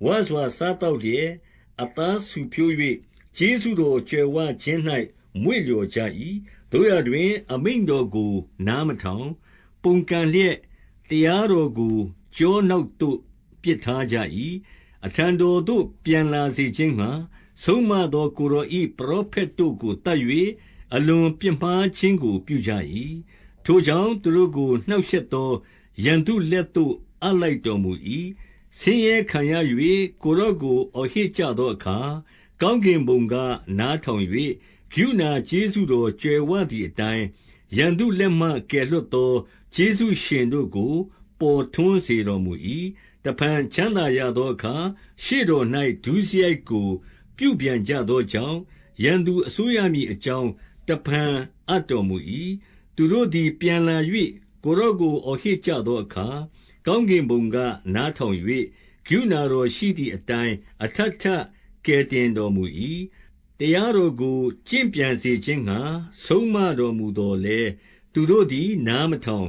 ဝါစွာစားတောက်လျက်အသားဆူဖြိုး၍ကျေးဇူးတော်ကြွယ်ဝခြင်း၌မွေ့လျော်ကြ၏တို့ရတွင်အမိန့်တော်ကိုနားမထောင်ပုန်ကန်လျက်တရားတော်ကိုကြောနောက်သို့ပစ်ထားကြ၏အထံတော်သို့ပြန်လာစေခြင်းငှါဆုံးမသောကိုယ်တော်၏ပရောဖက်တို့ကိုတတ်၍အလွန်ပြစ်မှားခြင်းကိုပြုကြ၏ထိုကြောင့်သူတို့ကိုနှောက်ယှက်သောရန်သူလက်သို့အပ်လိုက်တော်မူ၏ဆင်းရဲခံရ၍ကိုယ်တော်ကိုအော်ဟစ်ကြသောအခါကောင်းကင်ဘုံကနားထောင်၍ကရုဏာကျေးဇူးတော်ကြွယ်ဝသည်အတိုင်းရန်သူလက်မှကယ်လွတ်သောကျေးဇူးရှင်တို့ကိုပေါ်ထွန်းစေတော်မူ၏တဖန်ချမ်းသာရသောအခါရှေ့တော်၌ဒုစရိုက်ကိုပြုပြန်ကြသောကြောင့်ရန်သူအစိုးရမည်အကြောင်းတဖန်အပ်တော်မူ၏သူတို့သည်ပြန်လာ၍ကိုယ်တော်ကိုအော်ဟစ်ကြသောအခါကောင်းကင်ဘုံကနားထောင်၍ကရုဏာတော်ရှိသည့်အတိုင်းအထပ်ထပ်ကယ်တင်တော်မူ၏တရားတော်ကိုကျင့်ပြန်စေခြင်းငှါဆုံးမတော်မူသော်လည်းသူတို့သည်နားမထောင်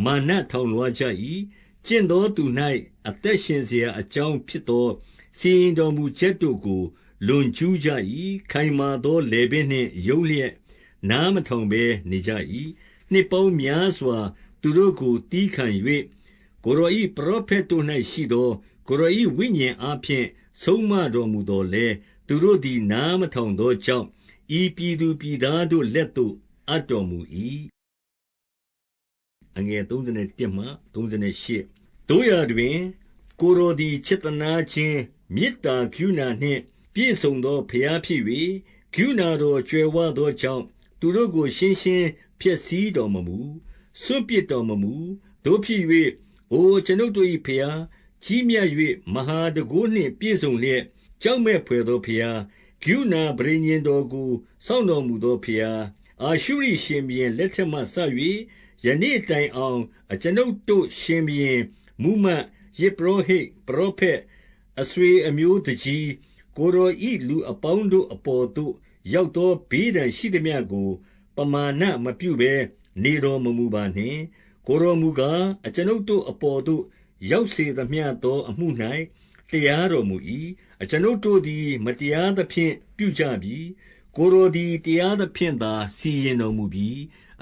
မာနထောင်လွှားကြ၏ကျင့်သောသူ၌အသက်ရှင်เสียအကြောင်းဖြစ်သောစီရင်တော်မူချက်တို့ကိုလွန်ကျူးကြ၏ခိုင်မာသောလယ်ပင်နှင့်ယုတ်လျက်နားမထောင်ဘဲနေကြ၏နှစ်ပေါင်းများစွာသူတို့ကိုတီးခံ၍ကိုယ်တော်၏ပရောဖက်တို့၌ရှိသောကိုယ်တော်၏ဝိညာဉ်အားဖြင့်ဆုံးမတော်မူသော်လည်းသူတို့သည်နားမထောင်သောကြောင့်ဤပြည်သူပြည်သားတို့လက်သို့အပ်တော်မူ၏31မှ38တို့ရတွင်ကိုယ်တော်သည်ချစ်သနာခြင်းမေတ္တာကရုဏာနှင့်ပြည့်စုံသောဘုရားဖြစ်၍ကရုဏာတော်ကြွယ်ဝသောကြောင့်သူတို့ကိုရှင်းရှင်းဖျက်ဆီးတော်မမူစွန့်ပစ်တော်မမူတို့ဖြစ်၍အိုကျွန်ုပ်တို့၏ဘုရားကြီးမြတ်၍မဟာတန်ခိုးနှင့်ပြည့်စုံလျက်ကြောက်မဲ့ဖွယ်သောဘုရားကရုဏာပရိညင်တော်ကိုစောင့်တော်မူသောဘုရားအာရှုရိရှင်ဘုရင်လက်ထက်မှစ၍ယနေ့တိုင်အောင်အကျွန်ုပ်တို့ရှင်ဘုရင်မူမတ်ယေပရောဟိတ်ပရောဖက်အဆွေအမျိုးတကြီးကိုယ်တော်၏လူအပေါင်းတို့အပေါ်သို့ရောက်သောဘေးဒဏ်ရှိသမျှကိုပမာဏမပြုဘဲနေတော်မမူပါနှင့်ကိုယ်တော်မူကားအကျွန်ုပ်တို့အပေါ်သို့ရောက်စေသမျှသောအမှု၌တရားတော်မူ၏အကျွန်ုပ်တို့သည်မတရားသဖြင့်ပြုကြပြီကိုယ်တော်သည်တရားသဖြင့်သာစီရင်တော်မူပြီ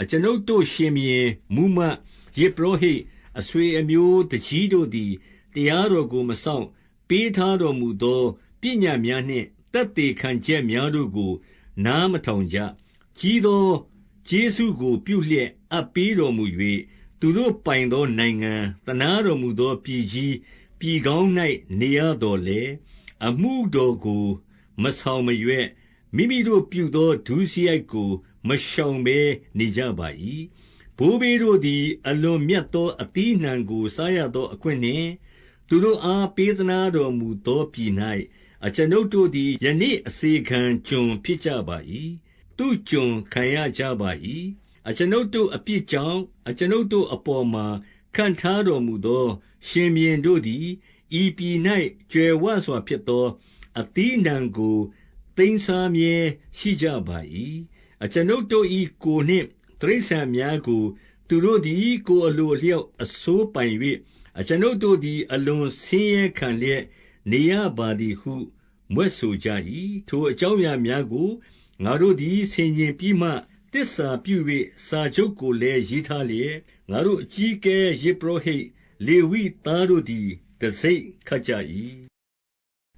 အကျွန်ုပ်တို့ရှင်ဘုရင်မူမတ်ယေပရောဟိတ်အဆွေအမျိုးတကြီးတို့သည်တရားတော်ကိုမစောင့်ပေးထားတော်မူသောပညတ်များနှင့်သက်သေခံချက်များတို့ကိုနားမထောင်ကြကြီးသောကျေးဇူးကိုပြုလျက်အပ်ပေးတော်မူ၍သူတို့ပိုင်သောနိုင်ငံသနာတော်မူသောပြည်ကြီးပြည်ကောင်း၌နေရတော်လေအမှုတော်ကိုမဆောင်မရွက်မိမိတို့ပြုသောဒုစရိုက်ကိုမရှောင်ဘဲနေကြပါ၏ဘိုးဘေးတို့သည်အလွန်မြတ်သောအသီးနှံကိုစားရသောအခွင့်နှင့်သူတို့အားပေးသနာတော်မူသောပြည်၌အကျွန်ုပ်တို့သည်ယနေ့အစေခံကျွန်ဖြစ်ကြပါ၏သူကျွန်ခံရကြပါ၏အကျွန်ုပ်တို့အပြစ်ကြောင့်အကျွန်ုပ်တို့အပေါ်မှာခံထားတော်မူသောရှင်ဘုရင်တို့သည်ဤပြည်၌ကြွယ်ဝစွာဖြစ်သောအသီးနှံကိုသိမ်းစားမြဲရှိကြပါ၏အကျွန်ုပ်တို့၏ကိုယ်နှင့်တိရစ္ဆာန်များကိုသူတို့သည်ကိုယ်အလိုအလျောက်အစိုးပိုင်၍အကျွန်ုပ်တို့သည်အလွန်ဆင်းရဲခံလျက်နေရပါသည်ဟုမြွက်ဆိုကြ၏ထိုအကြောင်းအရာများကိုငါတို့သည်ဆင်ခြင်ပြီးမှတစ္ဆာပြု၍စာချုပ်ကိုလည်းရေးထားလျက်ငါတို့အကြီးအကဲယေပရောဟိတ်လေဝိသားတို့သည်တံဆိပ်ခတ်ကြ၏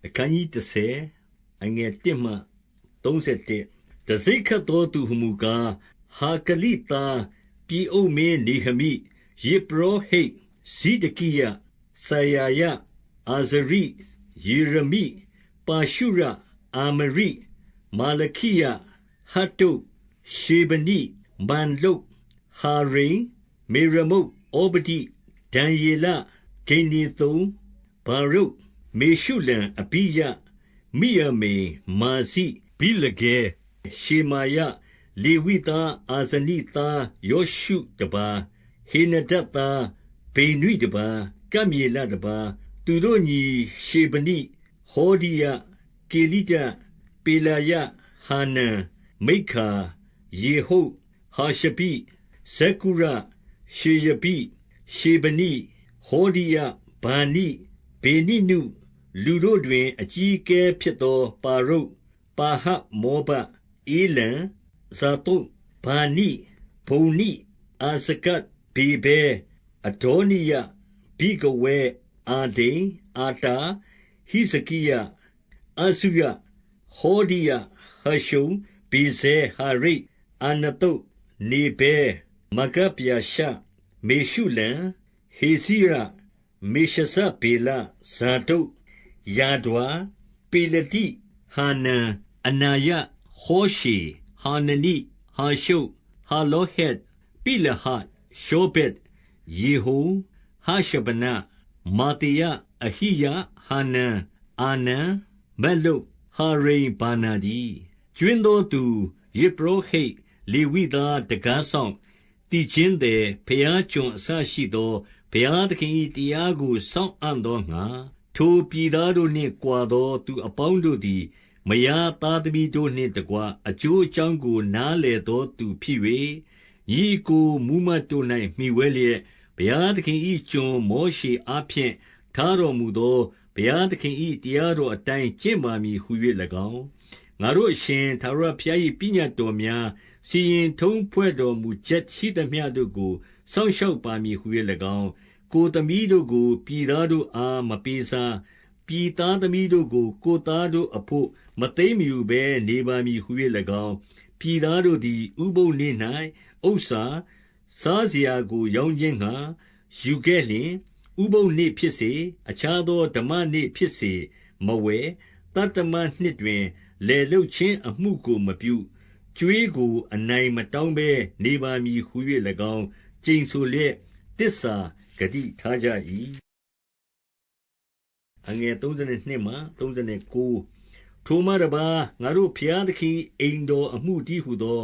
အခန်းကြီး30အငယ်1မှ31တံဆိပ်ခတ်သောသူဟုမူကားဟာကလိသားပြည်အုပ်မင်းနေဟမိယေပရောဟိတ်ဇိဒကိယဆာယာယအာဇရိယေရမိပါရှုရအာမရိမာလခိယဟတ္တုရှေဗနိမန်လုတ်ဟာရိန်မေရမုတ်ဩပတိဒံယေလဂိနေသုံဘာရုတ်မေရှုလံအဘိယမိယမေမာစီဘိလဂေရှေမာယလေဝိသားအာဇနိသားယောရှုတပါဟေနဒတ်သားဗိနွိတပါကပ်မြေလတပါသူတို့ညီရှေဗနိဟောဒီယကေလိတပေလာယဟာနန်မိခာယေဟုတ်ဟာရှပိဇကုရ ရှေယဘိရှေဗနိဟောဒိယဗာနိဗေနိနုလူတို့တွင်အကြီးအကဲဖြစ်သောပါရုတ်ပါဟမောဘဧလံဇာတုတ်ဗာနိဘုံနိအာဇဂတ်ဘေဘဲအဒေါနိယဘိကဝဲအာဒိန်အာတာဟိဇကိယအဆုယဟောဒိယဟရှုံဘေဇဲဟာရိတ်အာနတုတ်နေဘဲမဂဗျာရှမေရှုလံဟေစီရမေရှဇဗေလဇာတုတ်ယာဒွာပေလတိဟာနန်အနာယဟောရှေဟာနနိဟာရှုတ်ဟာလောဟက်ပိလဟတ်ရှောဘက်ယေဟိုဟာရှဗနမာတေယအဟိယဟာနန်အာနန်မလုတ်ဟာရိန်ဘာနာဒီကျွင်းသောသူယေပရောဟိတ်လေဝိသားတကားဆောင်တည်ခြင်းသည်ဖျားကျွန်အစရှိသောဘုရားသခင်၏တရားကိုစောင့်အံ့သောငါထိုပြည်သားတို့နှင့်ကွာသောသူအပေါင်းတို့သည်မယားသားသမီးတို့နှင့်တကွအကျိုးအကြောင်းကိုနားလည်သောသူဖြစ်၍ညီကိုမူမတ်တို့၌မှီဝဲလျက်ဘုရားသခင်၏ကျွန်မောရှေအားဖြင့်ထားတော်မူသောဘုရားသခင်၏တရားတော်အတိုင်းကျင့်ပါမည်ဟု၍၎င်းငါတို့အရှင်ထာဝရဘုရား၏ပညတ်တော်များစီရင်ထုံးဖွဲ့တော်မူချက်ရှိသမျှတို့ကိုစောင့်ရှောက်ပါမည်ဟု၍၎င်းကိုသမီးတို့ကိုပြည်သားတို့အားမပေးစားပြည်သားသမီးတို့ကိုကိုသားတို့အဖို့မသိမ်းမယူဘဲနေပါမည်ဟု၍၎င်းပြည်သားတို့သည်ဥပုသ်နေ့၌ဥစ္စာစားစရာကိုရောင်းခြင်းငှါယူခဲ့လျင်ဥပုသ်နေ့ဖြစ်စေအခြားသောဓမ္မနေ့ဖြစ်စေမဝယ်တတ္တမနှစ်တွင်လေလုတ်ခြင်းအမှုကိုမပြုကြွေးကိုအနိုင်မတောင်းဘဲနေပါမည်ဟု၍၎င်းကျိန်ဆိုလျက်သစ္စာဂတိထားကြ၏အငယ်32မှ39ထိုမှတပါးငါတို့ဖျားသခင်အိမ်တော်အမှုတည်းဟုသော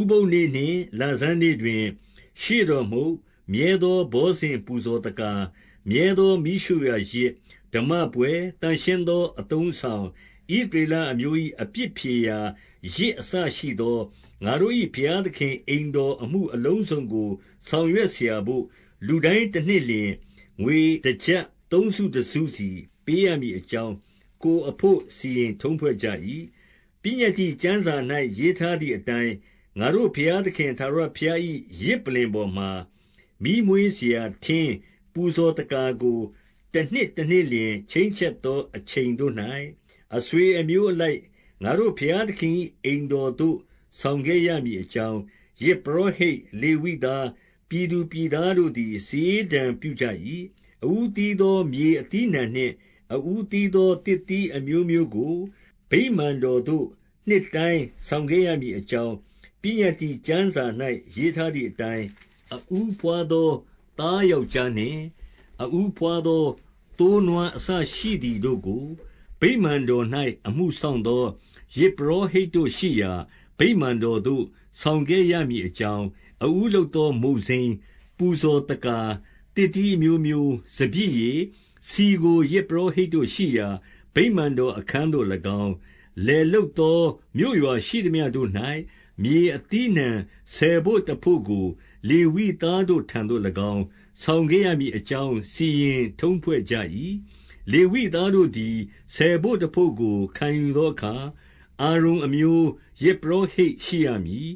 ဥပုသ်နေ့နှင့်လဆန်းနေ့တွင်ရှေ့တော်မုတ်မြဲသောဘောဇဉ်ပူဇော်တကာမြဲသောမိရှုရာရစ်ဓမ္မပွဲတန်ရှင်းသောအတုံးဆောင်ဣသရေလအမျိုး၏အပြစ်ဖြေရာရစ်အစရှိသောငါတို့၏ဘုရားသခင်အိမ်တော်အမှုအလုံးစုံကိုဆောင်ရွက်เสียဖို့လူတိုင်းတစ်နှစ်လျင်ငွေတစ်ကျပ်သုံးစုတစ်စုစီပေးရမည်အကြောင်းကိုအဖို့စီရင်ထုံးဖွဲ့ကြ၏ပညတ်တိကျမ်းစာ၌ရေးထားသည့်အတိုင်းငါတို့ဘုရားသခင်ထာဝရဘုရား၏ရစ်ပလင်ပေါ်မှာမိမွေးเสียထင်းပူဇော်တကာကိုတစ်နှစ်လျင်ချိန်ချက်သောအချိန်တို့၌အဆွေအမျိုးအလိုက်ငါတို့ဘုရားသခင်အိမ်တော်သို့ဆောင်ခဲ့ရမည်အကြောင်းယေပရောဟိတ်လေဝိသားပြည်သူပြည်သားတို့သည်စေတံပြုကြ၏အဦးသီးသောမြေအသီးနှံနှင့်အဦးသီးသောတစ်သီးအမျိုးမျိုးကိုဗိမာန်တော်သို့နှစ်တိုင်းဆောင်ခဲ့ရမည်အကြောင်းပညတ်တိကျမ်းစာ၌ရေးထားသည့်အတိုင်းအဦးဖွာသောသားယောက်ျားနှင့်အဦးဖွာသောသိုးနွားအစရှိသည်တို့ကိုဗိမာန်တော်၌အမှုဆောင်သောယေပရောဟိတ်တို့ရှိရာဗိမာန်တော်သို့ဆောင်ခဲ့ရမည်အကြောင်းအဦးလုပ်သောမုတ်စိမ်းပူဇော်တကာတစ်တီးမျိုးမျိုးစပြည့်ရည်စီကိုယေပရောဟိတ်တို့ရှိရာဗိမာန်တော်အခန်းသို့၎င်းလေလုတ်သောမြို့ရွာရှိသမျှတို့၌မြေအသီးနှံဆယ်ဘို့တဖို့ကိုလေဝိသားတို့ထံသို့၎င်းဆောင်ခဲ့ရမည်အကြောင်းစီရင်ထုံးဖွဲ့ကြ၏လေဝိသားတို့သည်ဆယ်ဘို့တဖို့ကိုခံယူသောအခါအာရုန်အမျိုးယေပရောဟိတ်ရှိရမည်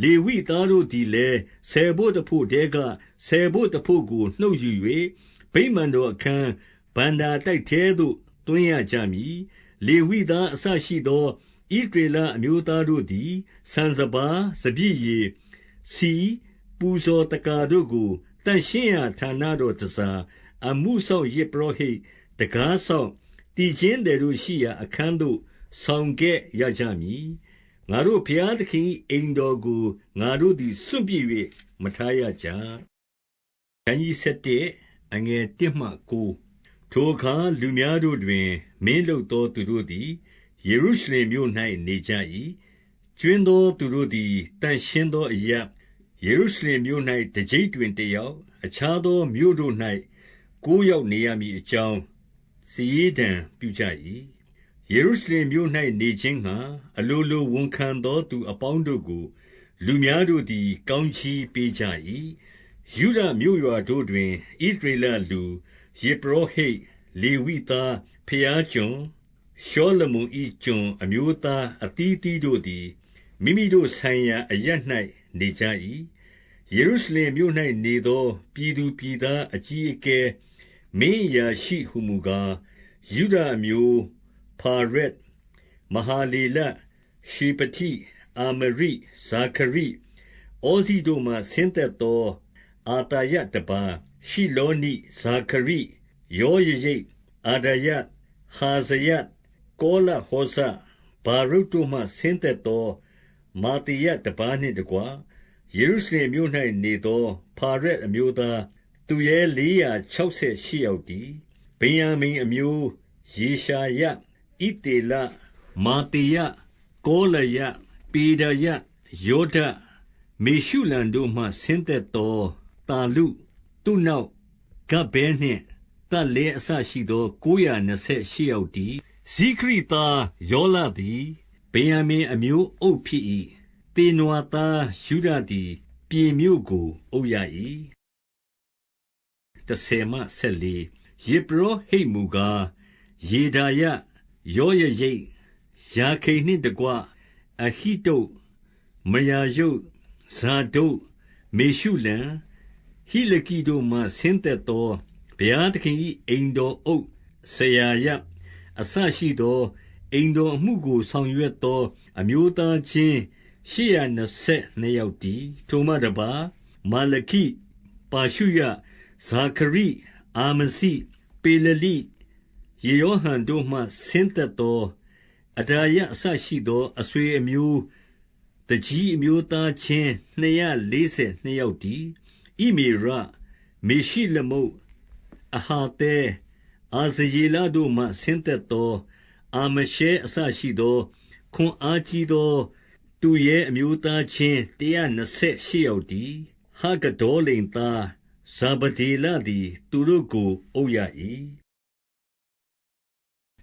လေဝိသားတို့သည်လည်းဆယ်ဘို့တဖို့တဲကဆယ်ဘို့တဖို့ကိုနှုတ်ယူ၍ဗိမာန်တော်အခန်းဗန္တာတိုက်ထဲသို့သွင်းရကြမည်လေဝိသားအစရှိသောဣသရေလအမျိုးသားတို့သည်ဆန်စပါးစပြည့်ရည်စီပူဇော်တကာတို့ကိုတန်ရှင်းရာဌာနတော်တစားအမှုဆောင်ယေပရောဟိတ်တကားဆောင်တည်ခြင်းတို့ရှိရာအခန်းသို့ဆောင်ခဲ့ရကြမည်ငါတို့ဘုရားသခင်အိမ်တော်ကိုငါတို့သည်စွန့်ပစ်၍မထားရကြ။ခန်းကြီး7အငယ်1မှ9ထိုအခါလူများတို့တွင်မင်းလုပ်သောသူတို့သည်ယေရုရှလင်မြို့၌နေကြ၏။ကျွင်းသောသူတို့သည်တန်ရှင်းသောအရပ်ယေရုရှလင်မြို့၌တစ်ကျိပ်တွင်တစ်ယောက်အခြားသောမြို့တို့၌9ယောက်နေရမည်အကြောင်းစာရေးတံပြုကြ၏ယေရုရှလင်မြို့၌နေခြင်းငှါအလိုလိုဝန်ခံသောသူအပေါင်းတို့ကိုလူများတို့သည်ကောင်းချီးပေးကြ၏ ယုဒမြို့ရွာတို့တွင်ဣသရေလလူယေဘရဟိတ်လေဝိသားဖျားကျွန်ရှောလမုန်၏ကျွန်အမျိုးသားအသီးသီးတို့သည်မိမိတို့ဆိုင်ရာအရပ်၌နေကြ၏ယေရုရှလင်မြို့၌နေသောပြည်သူပြည်သားအကြီးအကဲမင်းအရာရှိဟုမူကားယုဒအမျိုးဖာရက်မဟာလေလရှေပတိအာမရိဇာခရိဩဇိတို့မှဆင်းသက်သောအာတာယတပါရှိလောနိဇာခရိယောယရိတ်အာဒယဟာဇယကောလဟောဇဘာရုတ်တို့မှဆင်းသက်သောမာတိယတပါနှင့်တကွယေရုရှလင်မြို့၌နေသောဖာရက်အမျိုးသားသူရဲ468ယောက်တည်းဗင်ယာမိန်အမျိုးယေရှာယဣတေလမာတေယကောလယပေဒယယောဒမေရှုလန်တို့မှဆင်းသက်သောတာလုသူနောက်ဂဗ္ဗဲနှင့်တပ်လဲအစရှိသော928ယောက်တည်းဇိခရိသားယောလသည်ဗင်ယာမိန်အမျိုးအုပ်ဖြစ်၏တေနွာသားယုဒသည်ပြင်မြို့ကိုအုပ်ရ၏10-14ယေဘရဟိတ်မူကားယေဒါယယောယရိတ်ယာခိန်နှင့်တကွအဟိတုပ်မယာယုတ်ဇာဒုတ်မေရှုလံဟိလကိတို့မှဆင်းသက်သောဘုရားသခင်၏အိမ်တော်အုပ်ဆရာယအစရှိသောအိမ်တော်အမှုကိုဆောင်ရွက်သောအမျိုးသားချင်း822ယောက်တည်းထိုမှတပါမာလခိပါရှုယဇာခရိအာမစီပေလလိယေယောဟန်တို့မှဆင်းသက်သောအဒါယအစရှိသောအဆွေအမျိုးတကြီးအမျိုးသားချင်း242ယောက်တည်းဣမေရမေရှိလမုတ်အဟာတဲအာဇယေလတို့မှဆင်းသက်သောအာမရှဲအစရှိသောခွန်အားကြီးသောသူရဲအမျိုးသားချင်း128ယောက်တည်းဟာဂဒေါလိန်သားဇာဗဒေလသည်သူတို့ကိုအုပ်ရ၏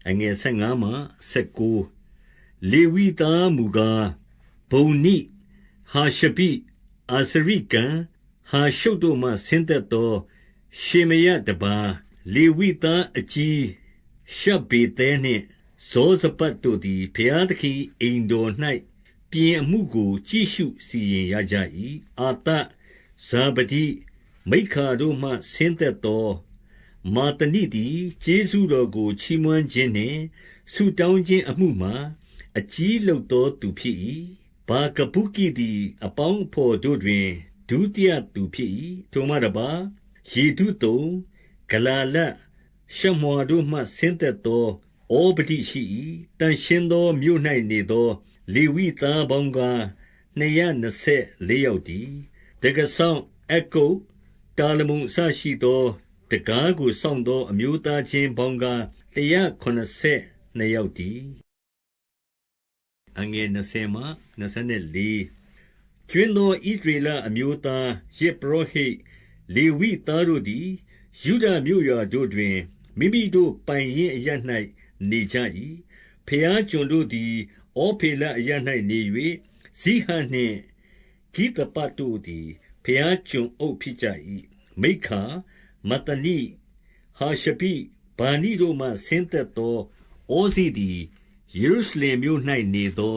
15-19လေဝိသားမူကားဗုန်နိဟာရှပိအာစရိကံဟာရှုတ်တို့မှဆင်းသက်သောရှေမယတပါလေဝိသားအကြီးရှဗ္ဗေသဲနှင့်ဇောဇပတ်တို့သည်ဘုရားသခင်အိမ်တော်၌ပြင်အမှုကိုကြည့်ရှုစီရင်ရကြ၏အာတဇာဗတိမိခါတို့မှဆင်းသက်သောမာတနိသည်ကျေးဇူးတော်ကိုချီးမွမ်းခြင်းနှင့်ဆုတောင်းခြင်းအမှုမှာအကြီးလုပ်သောသူဖြစ်၏ဘာကဗုကိသည်အပေါင်းအဘော်တို့တွင်ဒုတိယသူဖြစ်၏ထိုမှတပါယေဒုသုန်ဂလာလရှမွာတို့မှဆင်းသက်သောဩဗဒိရှိ၏တန်ရှင်းသောမြို့၌နေသောလေဝိသားပေါင်းကား224ယောက်တည်းတက္ကဆောင်အကုတ်တာလမုန်အစရှိသောတကားကိုစောင့်သောအမျိုးသားချင်းပေါင်းကား182ယောက်တည်း20-24ကျွင်းသောဣသရေလအမျိုးသားယေဘရဟိတ်လေဝိသားတို့သည်ယုဒမြို့ရွာတို့တွင်မိမိတို့ပိုင်ရင်းအရပ်၌နေကြ၏ဖျားကျွန်တို့သည်ဩဖေလအရပ်၌နေ၍ဇိဟနှင့်ဂိသပတ်တို့သည်ဖျားကျွန်အုပ်ဖြစ်ကြ၏မိခာမတနိဟာရှပိဗာနိတို့မှဆင်းသက်သောဩဇိသည်ယေရုရှလင်မြို့၌နေသော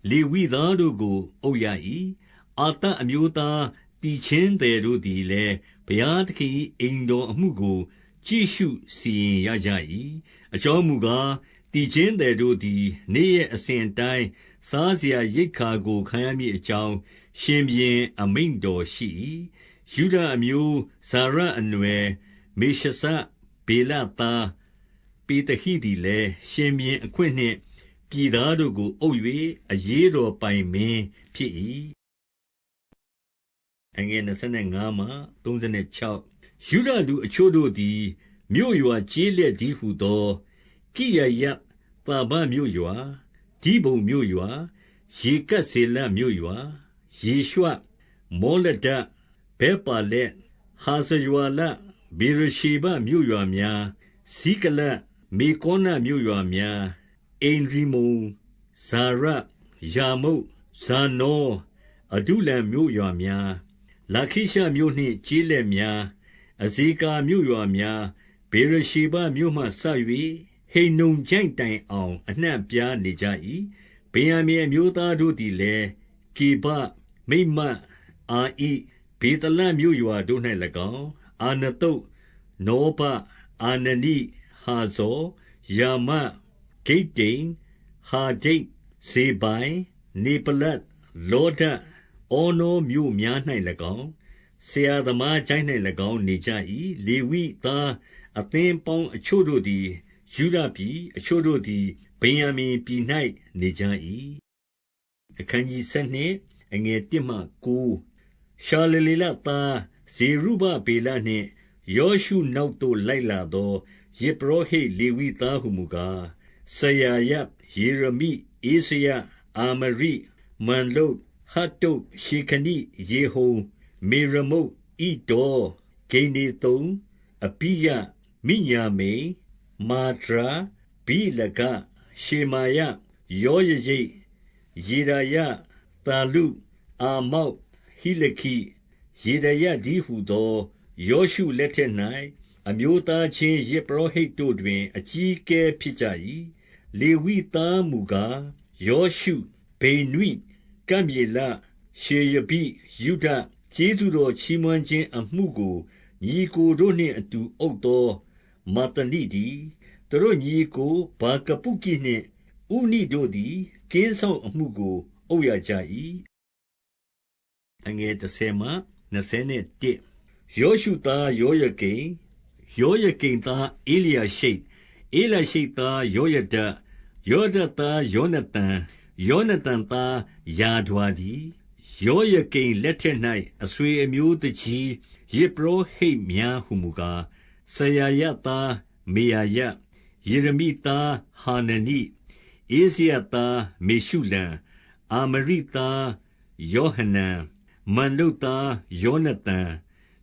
လေဝိသားတို့ကိုအုပ်ရ၏အာတအမျိုးသားတည်ချင်းသည်တို့သည်လည်းဘုရားသခင်၏အိမ်တော်အမှုကိုကြည့်ရှုစီရင်ရကြ၏အကြောင်းမူကားတည်ချင်းသည်တို့သည်နေ့ရက်အစဉ်အတိုင်းစားစရာရိတ်ခါကိုခံရမည်အကြောင်းရှင်ဘုရင်အမိန့်တော်ရှိ၏ယုဒအမျိုးဇာရအနွယ်မေရှစဘေလသားပေတဟိသည်လည်းရှင်ဘုရင်အခွင့်နှင့်ပြည်သားတို့ကိုအုပ်၍အရေးတော်ပိုင်မင်းဖြစ်၏25-36ယုဒလူအချို့တို့သည်မြို့ရွာကျေးလက်ဒီဟုသောကိရယသာဘမြို့ရွာဒီဘုံမြို့ရွာယေကတ်စေလမြို့ရွာယေရွှမောလဒဘဲပါလက်ဟာဇယွာလဘေရရှေဘမြို့ရွာများဇိကလမေကောနမြို့ရွာများအိန္ဒြိမုန်ဇာရယာမုတ်ဇာနောအဒုလံမြို့ရွာများ လာခိရှမြို့နှင့်ကျေးလက်များအဇေကာမြို့ရွာများဘေရရှေဘမြို့မှစ၍ဟိနုံချိုင့်တိုင်အောင်အနှံ့ပြားနေကြ၏ဗင်္ယာမိန်အမျိုးသားတို့သည်လည်းကေဘမိတ်မတ်အာဣဘေသလမြို့ရွာတို့၌၎င်းအာနသုတ်နောဘအာနနိဟာဇောယာမဂိတ္တိန်ဟာဒိတ်ဇေဘိုင်နေပလတ်လောဒအောနောမြို့များ၌၎င်းဆရာသမားချိုင်း၌၎င်းနေကြ၏လေဝိသားအသင်းပေါင်းအချို့တို့သည်ယူဒပြည်အချို့တို့သည်ဗင်္ယာမိန်ပြည်၌နေကြ၏အခန်းကြီး7အငယ်1မှ9ရှာလလေလသားဇေရုဘဗေလနှင့်ယောရှုနောက်သို့လိုက်လာသောယေပရောဟိတ်လေဝိသားဟုမူကားဆရာယယေရမိဧဇယအာမရိမန်လုတ်ဟတ်တုတ်ရှေခနိယေဟုံမေရမုတ်ဣဒေါဂိနေတုံအပိယမိညာမိန်မာဒရာဘိလဂရှေမာယယောယရိတ်ယေရာယတာလုအာမောက်ဟိလခိယေဒယဒီဟုသောယောရှုလက်ထက်၌အမျိုးသားချင်းယေပရောဟိတ်တို့တွင်အကြီးအကဲဖြစ်ကြ၏လေဝိသားမူကားယောရှုဗိနွိကံမြေလရှေယဘိယုဒကျေးဇူးတော်ချီးမွမ်းခြင်းအမှုကိုညီကိုတို့နှင့်အတူအုပ်သောမာတနိဒီသူတို့ညီကိုဘာကပုကိနှင့်ဥနိတို့သည်ကင်းဆောင်အမှုကိုအုပ်ရကြ၏အငယ်30မှ21ယောရှုသားယောယကိန်သားအေလျာရှိတ်အေလရှိတ်သားယောယဒယောဒသားယောနသန်ယောနသန်သားယာဒွာဒီယောယကိန်လက်ထက်၌အဆွေအမျိုးတကြီးယေပရောဟိတ်များဟုမူကားဆရာယသားမေယာယယေရမိသားဟာနနိဧဇယသားမေရှုလံအာမရိသားယောဟနန်မန်လုတ်သားယောနသန်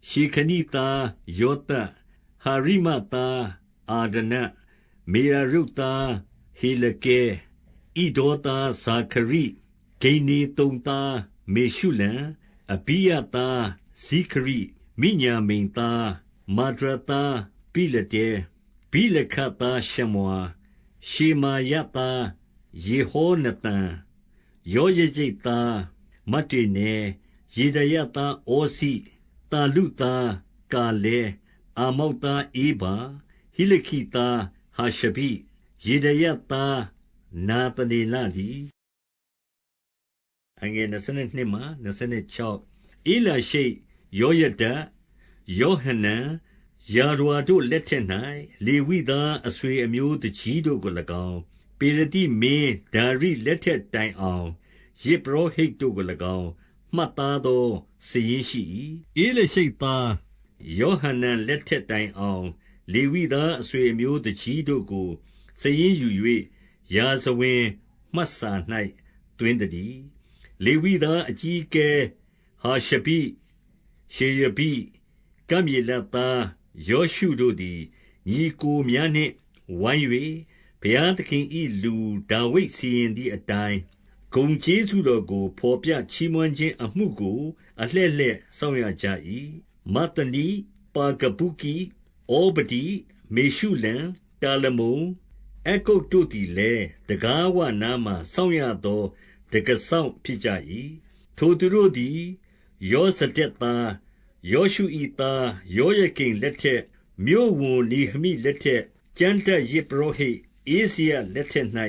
ရှေခနိသားယောသဟာရိမသားအာဒနမေရရုတ်သားဟေလကေဣဒေါသားဇာခရိဂိနေတုံသားမေရှုလံအဘိယသားဇိခရိမိညာမိန်သားမာဒရသားပိလတေဘိလခသားရှမွာရှေမာယသားယေဟောနသန်ယောယจิတ်သားမတ္တေနေယေဒယသားဩစီတာလုသားကာလေအာမောက်သားအေဘာဟိလခိသားဟာရှဘိယေဒယသားနာတနေလဒီအငယ်22မှ26အေလရှိယောယဒယောဟနန်ယာဒွာတို့လက်ထက်၌လေဝိသားအဆွေအမျိုးတကြီးတို့ကို၎င်းပေရတိမင်းဒါရိလက်ထက်တိုင်အောင်ယေပရောဟိတ်တို့ကို၎င်းမှတ်သားသောစာရင်းရှိ၏အေလရှိသားယောဟနန်လက်ထက်တိုင်အောင်လေဝိသားအဆွေအမျိုးတကြီးတို့ကိုစာရင်းယူ၍ရာဇဝင်မှတ်စာ၌တွင်တည်းလေဝိသားအကြီးအကဲဟာရှဘိရှေယဘိကံမြေလသားယောရှုတို့သည်ညီကိုများနှင့်ဝိုင်း၍ဘုရားသခင်၏လူဒါဝိဒ်စီရင်သည့်အတိုင်းဂုံကျေးဇူးတော်ကိုဖော်ပြချီးမွမ်းခြင်းအမှုကိုအလှည့်လှည့်ဆောင်ရကြ၏မတနီပါကပုကိဩပတိမေရှုလံတာလမုန်အကုတ်တို့သည်လည်းတကားဝနာမှစောင့်ရသောတကဆောင်ဖြစ်ကြ၏ထိုသူတို့သည်ယောဇဒက်သားယောရှု၏သားယောယကိန်လက်ထက်မြို့ဝန်နေဟမိလက်ထက်ကျမ်းတတ်ယေပရောဟိတ်ဧဇယလက်ထက်၌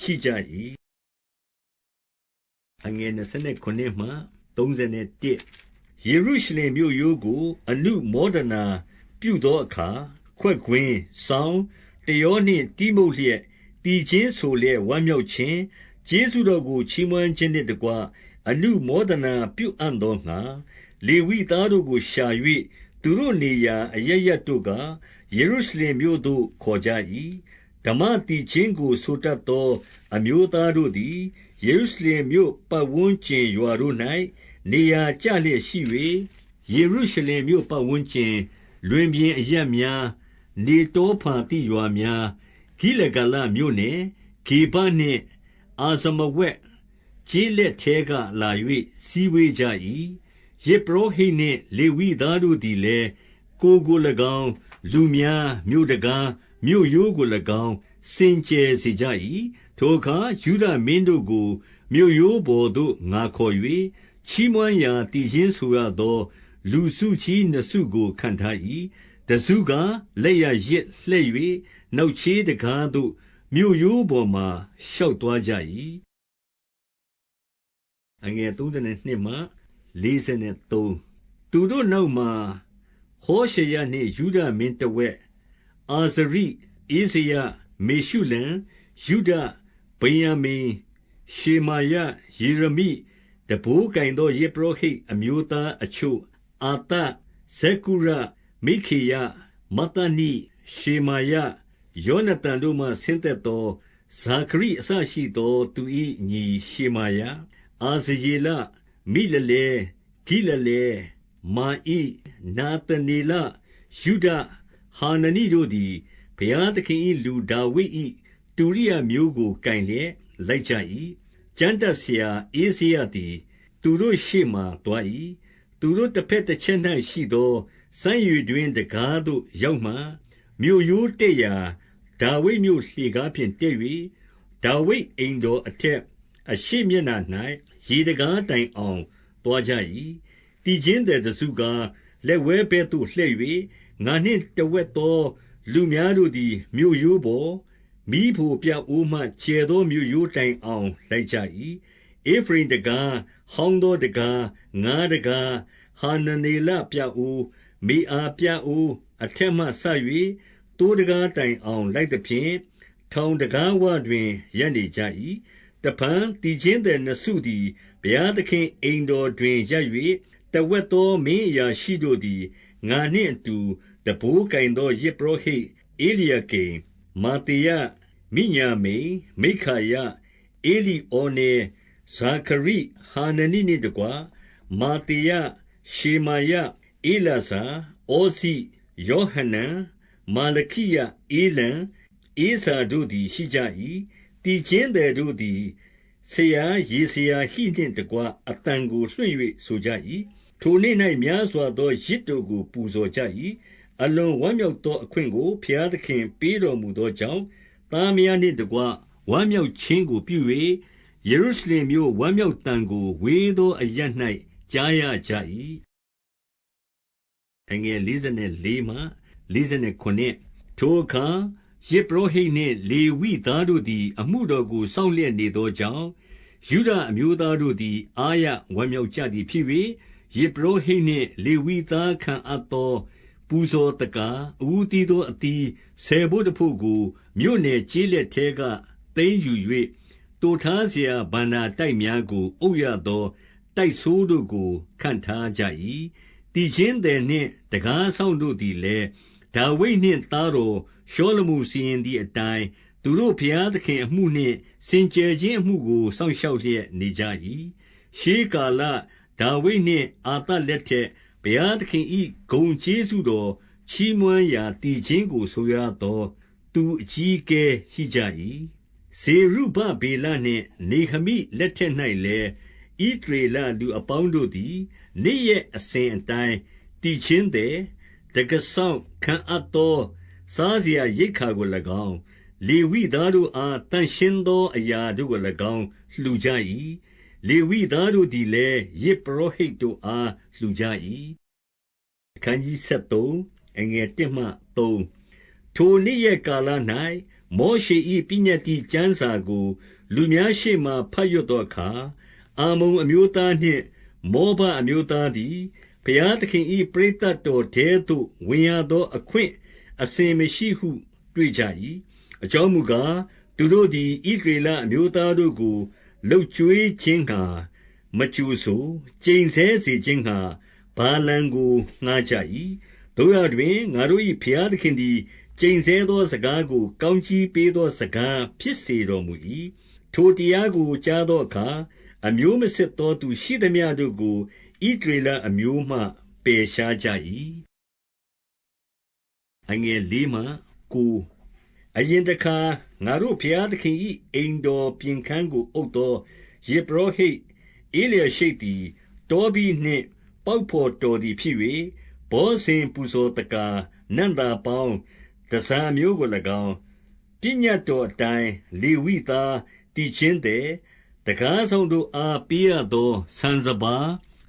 ရှိကြ၏အငယ်29မှ31ယေရုရှလင်မြို့ရိုးကိုအနုမောဒနာပြုသောအခါခွက်ကွင်းဆောင်းတယောနှင့်တိမုတ်လျက်တည်ခြင်းဆိုလျက်ဝမ်းမြောက်ခြင်းကျေးဇူးတော်ကိုချီးမွမ်းခြင်းနှင့်တကွအနုမောဒနာပြုအံ့သောငါလေဝိသားတို့ကိုရှာ၍သူတို့နေရာအရရတို့ကယေရုရှလင်မြို့သို့ခေါ်ကြ၏ဓမ္မတည်ခြင်းကိုဆိုတတ်သောအမျိုးသားတို့သည်ယေရုရှလင်မြို့ပတ်ဝန်းကျင်ရွာတို့၌နေရာကျလျက်ရှိ၍ယေရုရှလင်မြို့ပတ်ဝန်းကျင်လွင်ပြင်အရပ်များနေတောဖာတိရွာများဂိလဂလမြို့နယ်ဂေဘနှင့်အာဇမဝက်ကျေးလက်ထဲကလာ၍စီဝေးကြ၏ ယေပရောဟိတ်နှင့်လေဝိသားတို့သည်လည်းကို၎င်းလူများမြို့တကားမြို့ရိုးကို၎င်းစင်ကြယ်စေကြ၏ထိုအခါယုဒမင်းတို့ကိုမြို့ရိုးပေါ်သို့ငါခေါ်၍ချီးမွမ်းရာတည်ခြင်းဆိုရသောလူစုကြီးနှစ်စုကိုခံထား၏တစုကလက်ရရစ်လှဲ့၍နောက်ချေးတကားသို့မြို့ရိုးပေါ်မှရှောက်သွားကြ၏အငယ်32မှ43သူတို့နောက်မှာဟောရှေယနှင့်ယုဒမင်းတဝက်အာဇရိဧဇယမေရှုလံယုဒဗိယံမိန်ရှေမာယယေရမိတဘိုးကင်သောယေပရောဟိတ်အမျိုးသားအချို့အာသဇေကုရမိခေယမတနိရှေမာယယောနသန်တို့မှဆင်းသက်သောဇာခရိအစရှိသောသူ၏ညီရှေမာယအာဇယေလမိလလေဂိလလေမာဣနာသနေလယုဒဟာနနိတို့သည်ဘုရားသခင်၏လူဒါဝိဒ်၏တူရိယမျိုးကိုကင်လျက်လိုက်ကြ၏ကျမ်းတတ်ဆရာဧဇယသည်သူတို့ရှေ့မှသွား၏သူတို့တစ်ဖက်တစ်ချက်၌ရှိသောစံရွေတွင်တကားသို့ရောက်မှမြို့ရိုးတက်ရာဒါဝိဒ်မြို့လှေကားဖြင့်တက်၍ဒါဝိဒ်အိမ်တော်အထက်အရှိမျက်နှာ၌ရေတကားတိုင်အောင်သွားကြ၏တည်ခြင်းတဲ့တစုကလက်ဝဲဘဲသို့လှည့်၍ငါနှင့်တဝက်သောလူများတို့သည်မြို့ရိုးပေါ်မိဖို့ပြအိုးမှကျဲသောမြို့ရိုးတိုင်အောင်လိုက်ကြ၏ဧဖရိမ်တကားဟောင်းသောတကားငါးတကားဟာနနေလပြအိုးမေအာပြအိုးအထက်မှဆ၍တိုးတကားတိုင်အောင်လိုက်သဖြင့်ထောင်တကားဝတွင်ရပ်နေကြ၏တဖန်တည်ခြင်းတဲ့နစုသည်ဘုရားသခင်အိမ်တော်တွင်ရပ်၍တဝက်သောမင်းအရာရှိတို့သည်ငါနှင့်အတူတဘိုးကင်သောယေပရောဟိတ်ဧလျာကိမ်မာတေယမိညာမိန်မိခာယဧလီဩနေဇာခရိဟာနနိနှင့်တကွမာတေယရှေမာယဧလာဇာဩဇိယောဟနန်မာလခိယဧလံဧဇာတို့သည်ရှိကြ၏တည်ခြင်းသည်တို့သည်ဆရာယေစရာဟိနှင့်တကွအတန်ကိုလွှင့်၍ဆိုကြ၏ထိုနေ့၌များစွာသောရစ်တို့ကိုပူဇော်ကြ၏အလွန်ဝမ်းမြောက်သောအခွင့်ကိုဘုရားသခင်ပေးတော်မူသောကြောင့်သားမယားနှင့်တကွဝမ်းမြောက်ခြင်းကိုပြု၍ယေရုရှလင်မြို့ဝမ်းမြောက်တန်ကိုဝေးသောအရပ်၌ကြားရကြ၏အငယ်44မှ49ထိုအခါယေပရောဟိတ်နှင့်လေဝိသားတို့သည်အမှုတော်ကိုစောင့်လျက်နေသောကြောင့်ယုဒအမျိုးသားတို့သည်အာရဝမ်းမြောက်ကြသည်ဖြစ်၍ယေပရောဟိတ်နှင့်လေဝိသားခံအပ်သောပူဇော်တကားအဦးသီးသောအသီးဆယ်ဘို့တဖို့ကိုမြို့နယ်ကျေးလက်ထဲကသိမ်းယူ၍တိုထားเสียဘန္နာတိုက်များကိုအုပ်ရသောတိုက်ဆိုးတို့ကိုခန့်ထားကြ၏တည်ခြင်းသည်နှင့်တကားဆောင်တို့သည်လည်းဒါဝိဒ်နှင့်သားတော်ရှောလမုစီရင်သည့်အတိုင်းသူတို့ဘုရားသခင်အမှုနှင့်စင်ကြယ်ခြင်းအမှုကိုစောင့်ရှောက်လျက်နေကြ၏ရှေးကာလဒါဝိဒ်နှင့်အာသလက်ထက်ဘုရားသခင်၏ဂုဏ်ကျေးဇူးတော်ချီးမွမ်းရာတည်ခြင်းကိုဆိုရသောသူအကြီးအကဲရှိကြ၏ဇေရုဗဗေလနှင့်နေဟမိလက်ထက်၌လည်းဣသရေလလူအပေါင်းတို့သည်နေ့ရက်အစဉ်အတိုင်းတည်ခြင်းသည်တကဆောင်ခံအပ်သောစားစရာရိတ်ခါကို၎င်းလေဝိသားတို့အားတန်ရှင်းသောအရာတို့ကို၎င်းလှူကြ၏လေဝိသားတို့သည်လည်းယေပရောဟိတ်တို့အားလှူကြ၏အခန်းကြီး73အငယ်1မှ3ထိုနေ့ရက်ကာလ၌မောရှေ၏ပညတ္တိကျမ်းစာကိုလူများရှေ့မှဖတ်ရသောအခါအာမုန်အမျိုးသားနှင့်မောဘအမျိုးသားသည်ဘုရားသခင်၏ပရိသတ်တော်ထဲသို့ဝင်ရသောအခွင့်အစဉ်မရှိဟုတွေ့ကြ၏အကြောင်းမူကားသူတို့သည်ဣသရေလအမျိုးသားတို့ကိုလှုပ်ကြွေးခြင်းငှာမကြိုဆိုကျိန်ဆဲစေခြင်းငှာဗာလံကိုငှားကြ၏တို့ရတွင်ငါတို့၏ဘုရားသခင်သည်ကျိန်ဆဲသောစကားကိုကောင်းကြီးပေးသောစကားဖြစ်စေတော်မူ၏ထိုတရားကိုကြားသောအခါအမျိုးမစစ်သောသူရှိသမျှတို့ကိုဣသရေလအမျိုးမှပယ်ရှားကြ၏အငယ်4မှ9အရင်တခါငါတို့ဘုရားသခင်၏အိမ်တော်ပြင်ခန်းကိုအုပ်သောယေပရောဟိတ်ဧလျာရှိပ်သည်တောဘိနှင့် ပေါက်ဖော်တော်သည်ဖြစ်၍ဘောဇဉ်ပူဇော်တကာနန္တာပေါင်းတစားမျိုးကို၎င်းပညတ်တော်အတိုင်းလေဝိသားတည်ခြင်းတဲ့တကားဆောင်တို့အားပေးရသောဆန်စပါ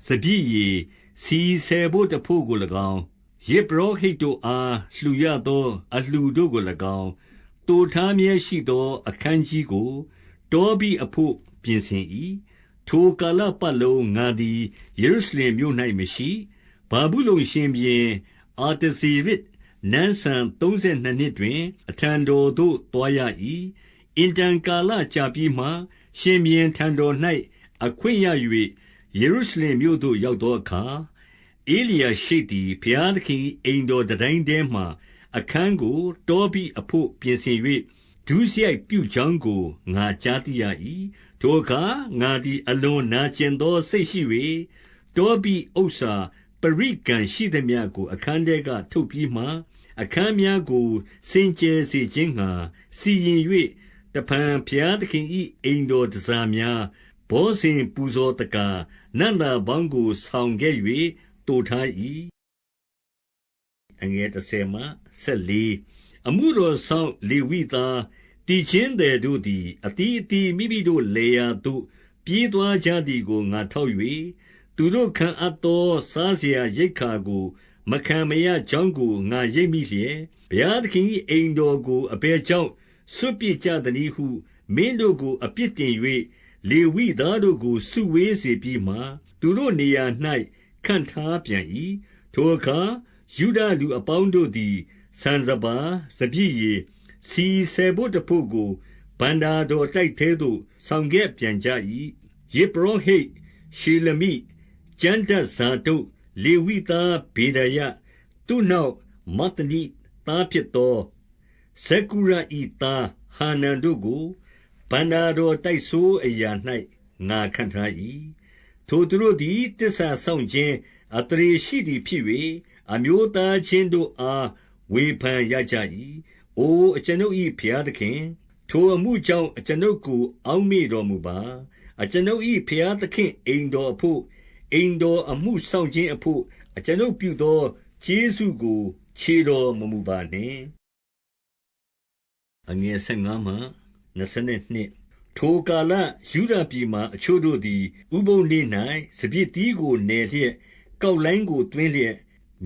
စပြည့်ရည်စီဆယ်ဖို့တဖို့ကို၎င်းယေဘရဟိတ်တို့အားလှူရသောအလှူတို့ကို၎င်းတိုထားမြဲရှိသောအခန်းကြီးကိုတောဘိအဖို့ပြင်ဆင်၏ထိုကာလပတ်လုံးငါသည်ယေရုရှလင်မြို့၌မရှိဘာဘူးလုံရှင်ဘုရင်အာတဇေရစ်နန်းစံ32နှစ်တွင်အထံတော်သို့တွားရ၏အင်တန်ကာလကြာပြီးမှရှင်ဘုရင်ထံတော်၌အခွင့်ရ၍ယေရုရှလင်မြို့သို့ရောက်သောအခါဧလျာရှိသည်ဘုရားသခင်အိမ်တော်တိုင်းထဲမှအခန်းကိုတောဘိအဖို့ပြင်ဆင်၍ဒုစရိုက်ပြုကြောင်းကိုငါကြားသိရ၏ထိုအခါငါသည်အလွန်နာကျင်သောစိတ်ရှိ၍တောဘိဥစ္စာပရိကံရှိသည်များကိုအခန်းထဲကထုတ်ပြီးမှအခန်းများကိုစင်ကြယ်စေခြင်းငှာစီရင်၍တဖန်ဘုရားသခင်၏အိမ်တော်တစားများဘောဇဉ်ပူဇော်တကာနန္တာပေါင်းကိုဆောင်ခဲ့၍တူထား၏အငယ်30မှ14အမှုတော်ဆောင်လေဝိသားတည်ခြင်းသည်တို့သည်အတီးအတီးမိမိတို့လေယာသို့ပြေးသွားကြသည်ကိုငါထောက်၍သူတို့ခံအပ်သောစားเสียရိတ်ခါကိုမခံမရကြောင်းကိုငါရိပ်မိလျက်ဘုရားသခင်၏အိမ်တော်ကိုအဘယ်ကြောင့်ဆွတ်ပစ်ကြသနည်းဟုမင်းတို့ကိုအပြစ်တင်၍လေဝိသားတို့ကိုစုဝေးစေပြီးမှသူတို့နေရာ၌ခန့်ထားပြန်၏ထိုအခါယုဒလူအပေါင်းတို့သည်ဆန်စပါစပြည့်ရည်စီဆယ်ဖို့တဖို့ကိုဗန္တာတော်တိုက်သေးသို့ဆောင်ခဲ့ပြန်ကြ၏ယေဘရဟိတ်ရှေလမိကျမ်းဒတ်ဇာတုလေဝိသားဗေဒယသူနောက်မတ္တနိသားဖြစ်သောဇကုရဤသားဟာနန်တို့ကိုဗန္တာတော်တိုက်ဆိုးအရာ၌ငါခန့်ထား၏ထိုသူတို့သည်တစ္ဆာဆောင်ခြင်းအတရေရှိသည်ဖြစ်၍အမျိုးသားချင်းတို့အားဝေဖန်ရကြ၏အိုအကျွန်ုပ်၏ဘုရားသခင်ထိုအမှုကြောင့်အကျွန်ုပ်ကိုအောက်မေ့တော်မူပါအကျွန်ုပ်၏ဘုရားသခင်အိမ်တော်အဖို့အိမ်တော်အမှုဆောင်ခြင်းအဖို့အကျွန်ုပ်ပြုသောကျေးဇူးကိုခြေတော်မမူပါနှင့်အငယ်15မှ22ထိုကာလယူဒပြည်မှအချို့တို့သည်ဥပုသ်နေ့၌စပျစ်သီးကိုနယ်လျက်ကောက်လိုင်းကိုတွင်းလျက်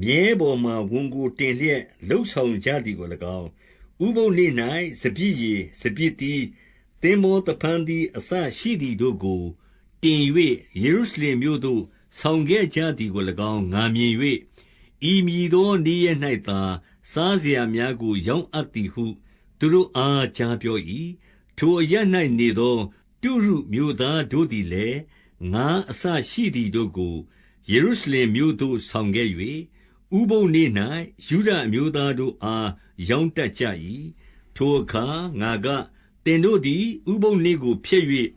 မြဲပေါ်မှဝန်ကိုတင်လျက်လှုပ်ဆောင်ကြသည်ကို၎င်းဥပုသ်နေ့၌စပျစ်ရည်စပျစ်သီးသင်္ဘောတဖန်သည်အစရှိသည်တို့ကိုတင်၍ယေရုရှလင်မြို့သို့ဆောင်ခဲ့ကြသည်ကို၎င်းငါမြင်၍ဤမည်သောနေ့ရက်၌သာစားเสียများကိုရောင်းအပ်သည်ဟုသူတို့အားကြားပြော၏ထိုအရပ်၌နေသောတုရုမြို့သားတို့သည်လည်းငါအစရှိသည်တို့ကိုယေရုရှလင်မြို့သို့ဆောင်ခဲ့၍ဥပုသ်နေ့၌ယုဒအမျိုးသားတို့အားရောင်းတတ်ကြ၏ထိုအခါငါကသင်တို့သည်ဥပုသ်နေ့ကိုဖျက်၍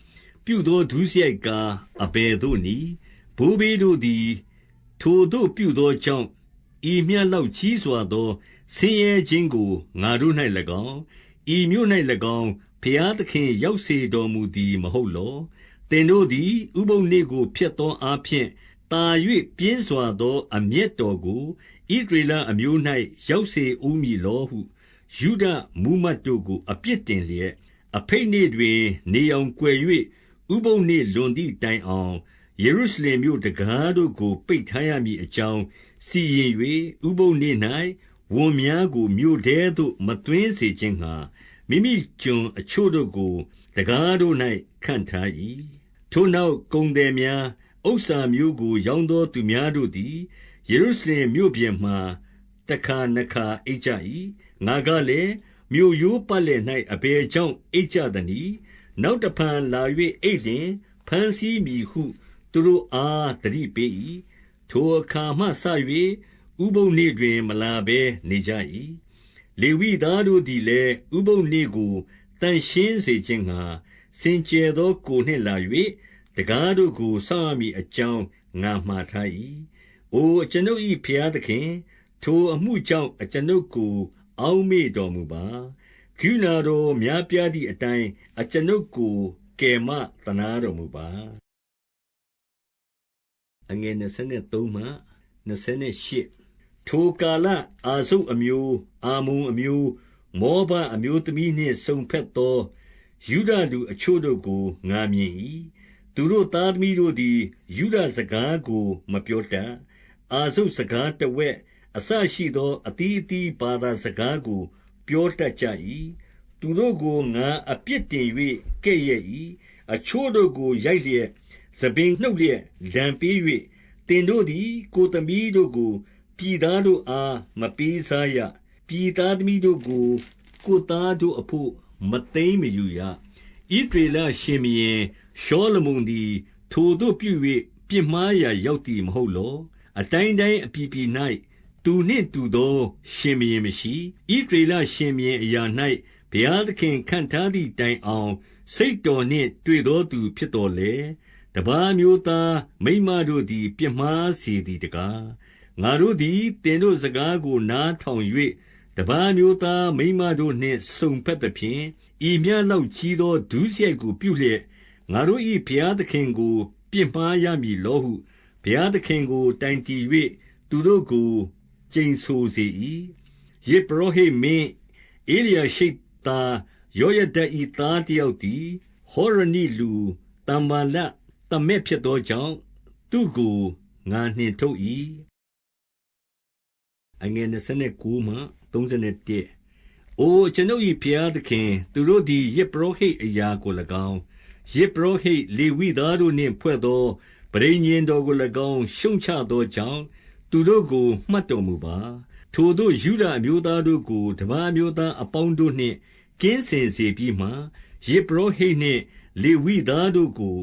ပြုသောဒုစရိုက်ကားအဘယ်သို့နည်းဘိုးဘေးတို့သည်ထိုသို့ပြုသောကြောင့်ဤမျှလောက်ကြီးစွာသောဆင်းရဲခြင်းကိုငါတို့၌၎င်းဤမြို့၌၎င်းဘုရားသခင်ရောက်စေတော်မူသည်မဟုတ်လောသင်တို့သည်ဥပုသ်နေ့ကိုဖျက်သောအားဖြင့်တာ၍ပြင်းစွာသောအမျက်တော်ကိုဣသရေလအမျိုး၌ရောက်စေဦးမည်လောဟုယုဒမူမတ်တို့ကိုအပြစ်တင်လျက်အဖိတ်နေ့တွင်နေအောင်ကွယ်၍ဥပုသ်နေ့လွန်သည့်တိုင်အောင်ယေရုရှလင်မြို့တကားတို့ကိုပိတ်ထားရမည်အကြောင်းစီရင်၍ဥပုသ်နေ့၌ဝန်များကိုမြို့ထဲသို့မသွင်းစေခြင်းငှာမိမိကျွန်အချို့တို့ကိုတကားတို့၌ခန့်ထား၏ထိုနောက်ကုန်သည်များဥစ္စာမျိုးကိုရောင်းသောသူများတို့သည်ယေရုရှလင်မြို့ပြင်မှတခါနှစ်ခါအိပ်ကြ၏ငါကလည်းမြို့ရိုးပတ်လည်၌အဘယ်ကြောင့်အိပ်ကြသနည်းနောက်တဖန်လာ၍အိပ်လျင်ဘမ်းဆီးမည်ဟုသူတို့အားသတိပေး၏ထိုအခါမှစ၍ဥပုသ်နေ့တွင်မလာဘဲနေကြ၏လေဝိသားတို့သည်လည်းဥပုသ်နေ့ကိုသန့်ရှင်းစေခြင်းငှာစင်ကြယ်သောကိုယ်နှင့်လာ၍တကားတို့ကိုစောင့်ရမည်အကြောင်းငါမှားထား၏အိုအကျွန်ုပ်၏ဘုရားသခင်ထိုအမှုကြောင့်အကျွန်ုပ်ကိုအောက်မေ့တော်မူပါကရုဏာတော်များပြားသည့်အတိုင်းအကျွန်ုပ်ကိုကယ်မသနားတော်မူပါ အငယ်23မှ28ထိုကာလအာဇုတ်အမျိုးအာမုန်အမျိုးမောဘအမျိုးသမီးနှင့်စုံဖက်သောယုဒလူအချို့တို့ကိုငါမြင်၏သူတို့သားသမီးတို့သည်ယုဒစကားကိုမပြောတတ်အာဇုတ်စကားတဝက်အစရှိသောအသီးအသီးဘာသာစကားကိုပြောတတ်ကြ၏သူတို့ကိုငါအပြစ်တင်၍ကဲ့ရဲ့၏အချို့တို့ကိုရိုက်လျက်သပင်နှုတ်လျက်ဒဏ်ပေး၍သင်တို့သည်ကိုယ်သမီးတို့ကိုပြည်သားတို့အားမပေးစားရပြည်သားသမီးတို့ကိုကိုယ်သားတို့အဖို့မသိမ်းမယူရဣသရေလရှင်ဘုရင်ရှောလမုန်သည်ထိုသို့ပြု၍ပြစ်မှားရာရောက်သည်မဟုတ်လောအတိုင်းတိုင်းအပြည်ပြည်၌သူနှင့်တူသောရှင်ဘုရင်မရှိဣသရေလရှင်ဘုရင်အရာ၌ဘုရားသခင်ခန့်ထားသည့်တိုင်အောင်စိတ်တော်နှင့်တွေ့သောသူဖြစ်တော်လေတပါးမျိုးသားမိန်းမတို့သည်ပြစ်မှားစေသည်တကားငါတို့သည်တင်တို့စကားကိုနားထောင်၍တပါးမျိုးသားမိန်းမတို့နှင့်စုံဖက်သဖြင့်ဤမြလောက်ကြီးသောဒုစရိုက်ကိုပြုလျက်ငါတို့၏ဘုရားသခင်ကိုပြစ်မှားရမည်လောဟုဘုရားသခင်ကိုတိုင်တည်၍သူတို့ကိုကျိန်ဆိုစေ၏ယေပရောဟိတ်မင်းဧလျာရှိပ်သားယောယဒ၏သားတယောက်သည်ဟောရနိလူတမ္ဘာလသမက်ဖြစ်သောကြောင့်သူကိုငါနှင်ထုတ်၏အငယ်29မှ31အိုကျွန်ုပ်၏ဘုရားသခင်သူတို့သည်ယေပရောဟိတ်အရာကို၎င်းယေပရောဟိတ်လေဝိသားတို့နှင့်ဖွဲ့သောပဋိညာဉ်တော်ကို၎င်းရှုံချသောကြောင့်သူတို့ကိုမှတ်တော်မူပါထိုတို့ယုဒအမျိုးသားတို့ကိုတပါးအမျိုးသားအပေါင်းတို့နှင့်ကင်းစင်စေပြီးမှယေပရောဟိတ်နှင့်လေဝိသားတို့ကို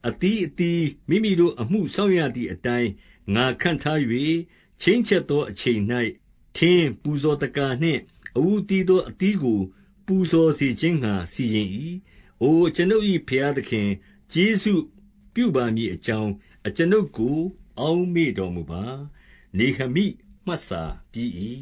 အသီးအသီးမိမိတို့အမှုဆောင်ရသည့်အတိုင်းငါခန့်ထား၍ချင်းချက်သောအချိန်၌ထင်းပူဇော်တကာနှင့်အဦးသီးသောအသီးကိုပူဇော်စေခြင်းငှါစီရင်၏အိုကျွန်ုပ်၏ဘုရားသခင်ကျေးဇူးပြုပါမည်အကြောင်းအကျွန်ုပ်ကိုအောက်မေ့တော်မူပါနေဟမိမှတ်စာပြီး၏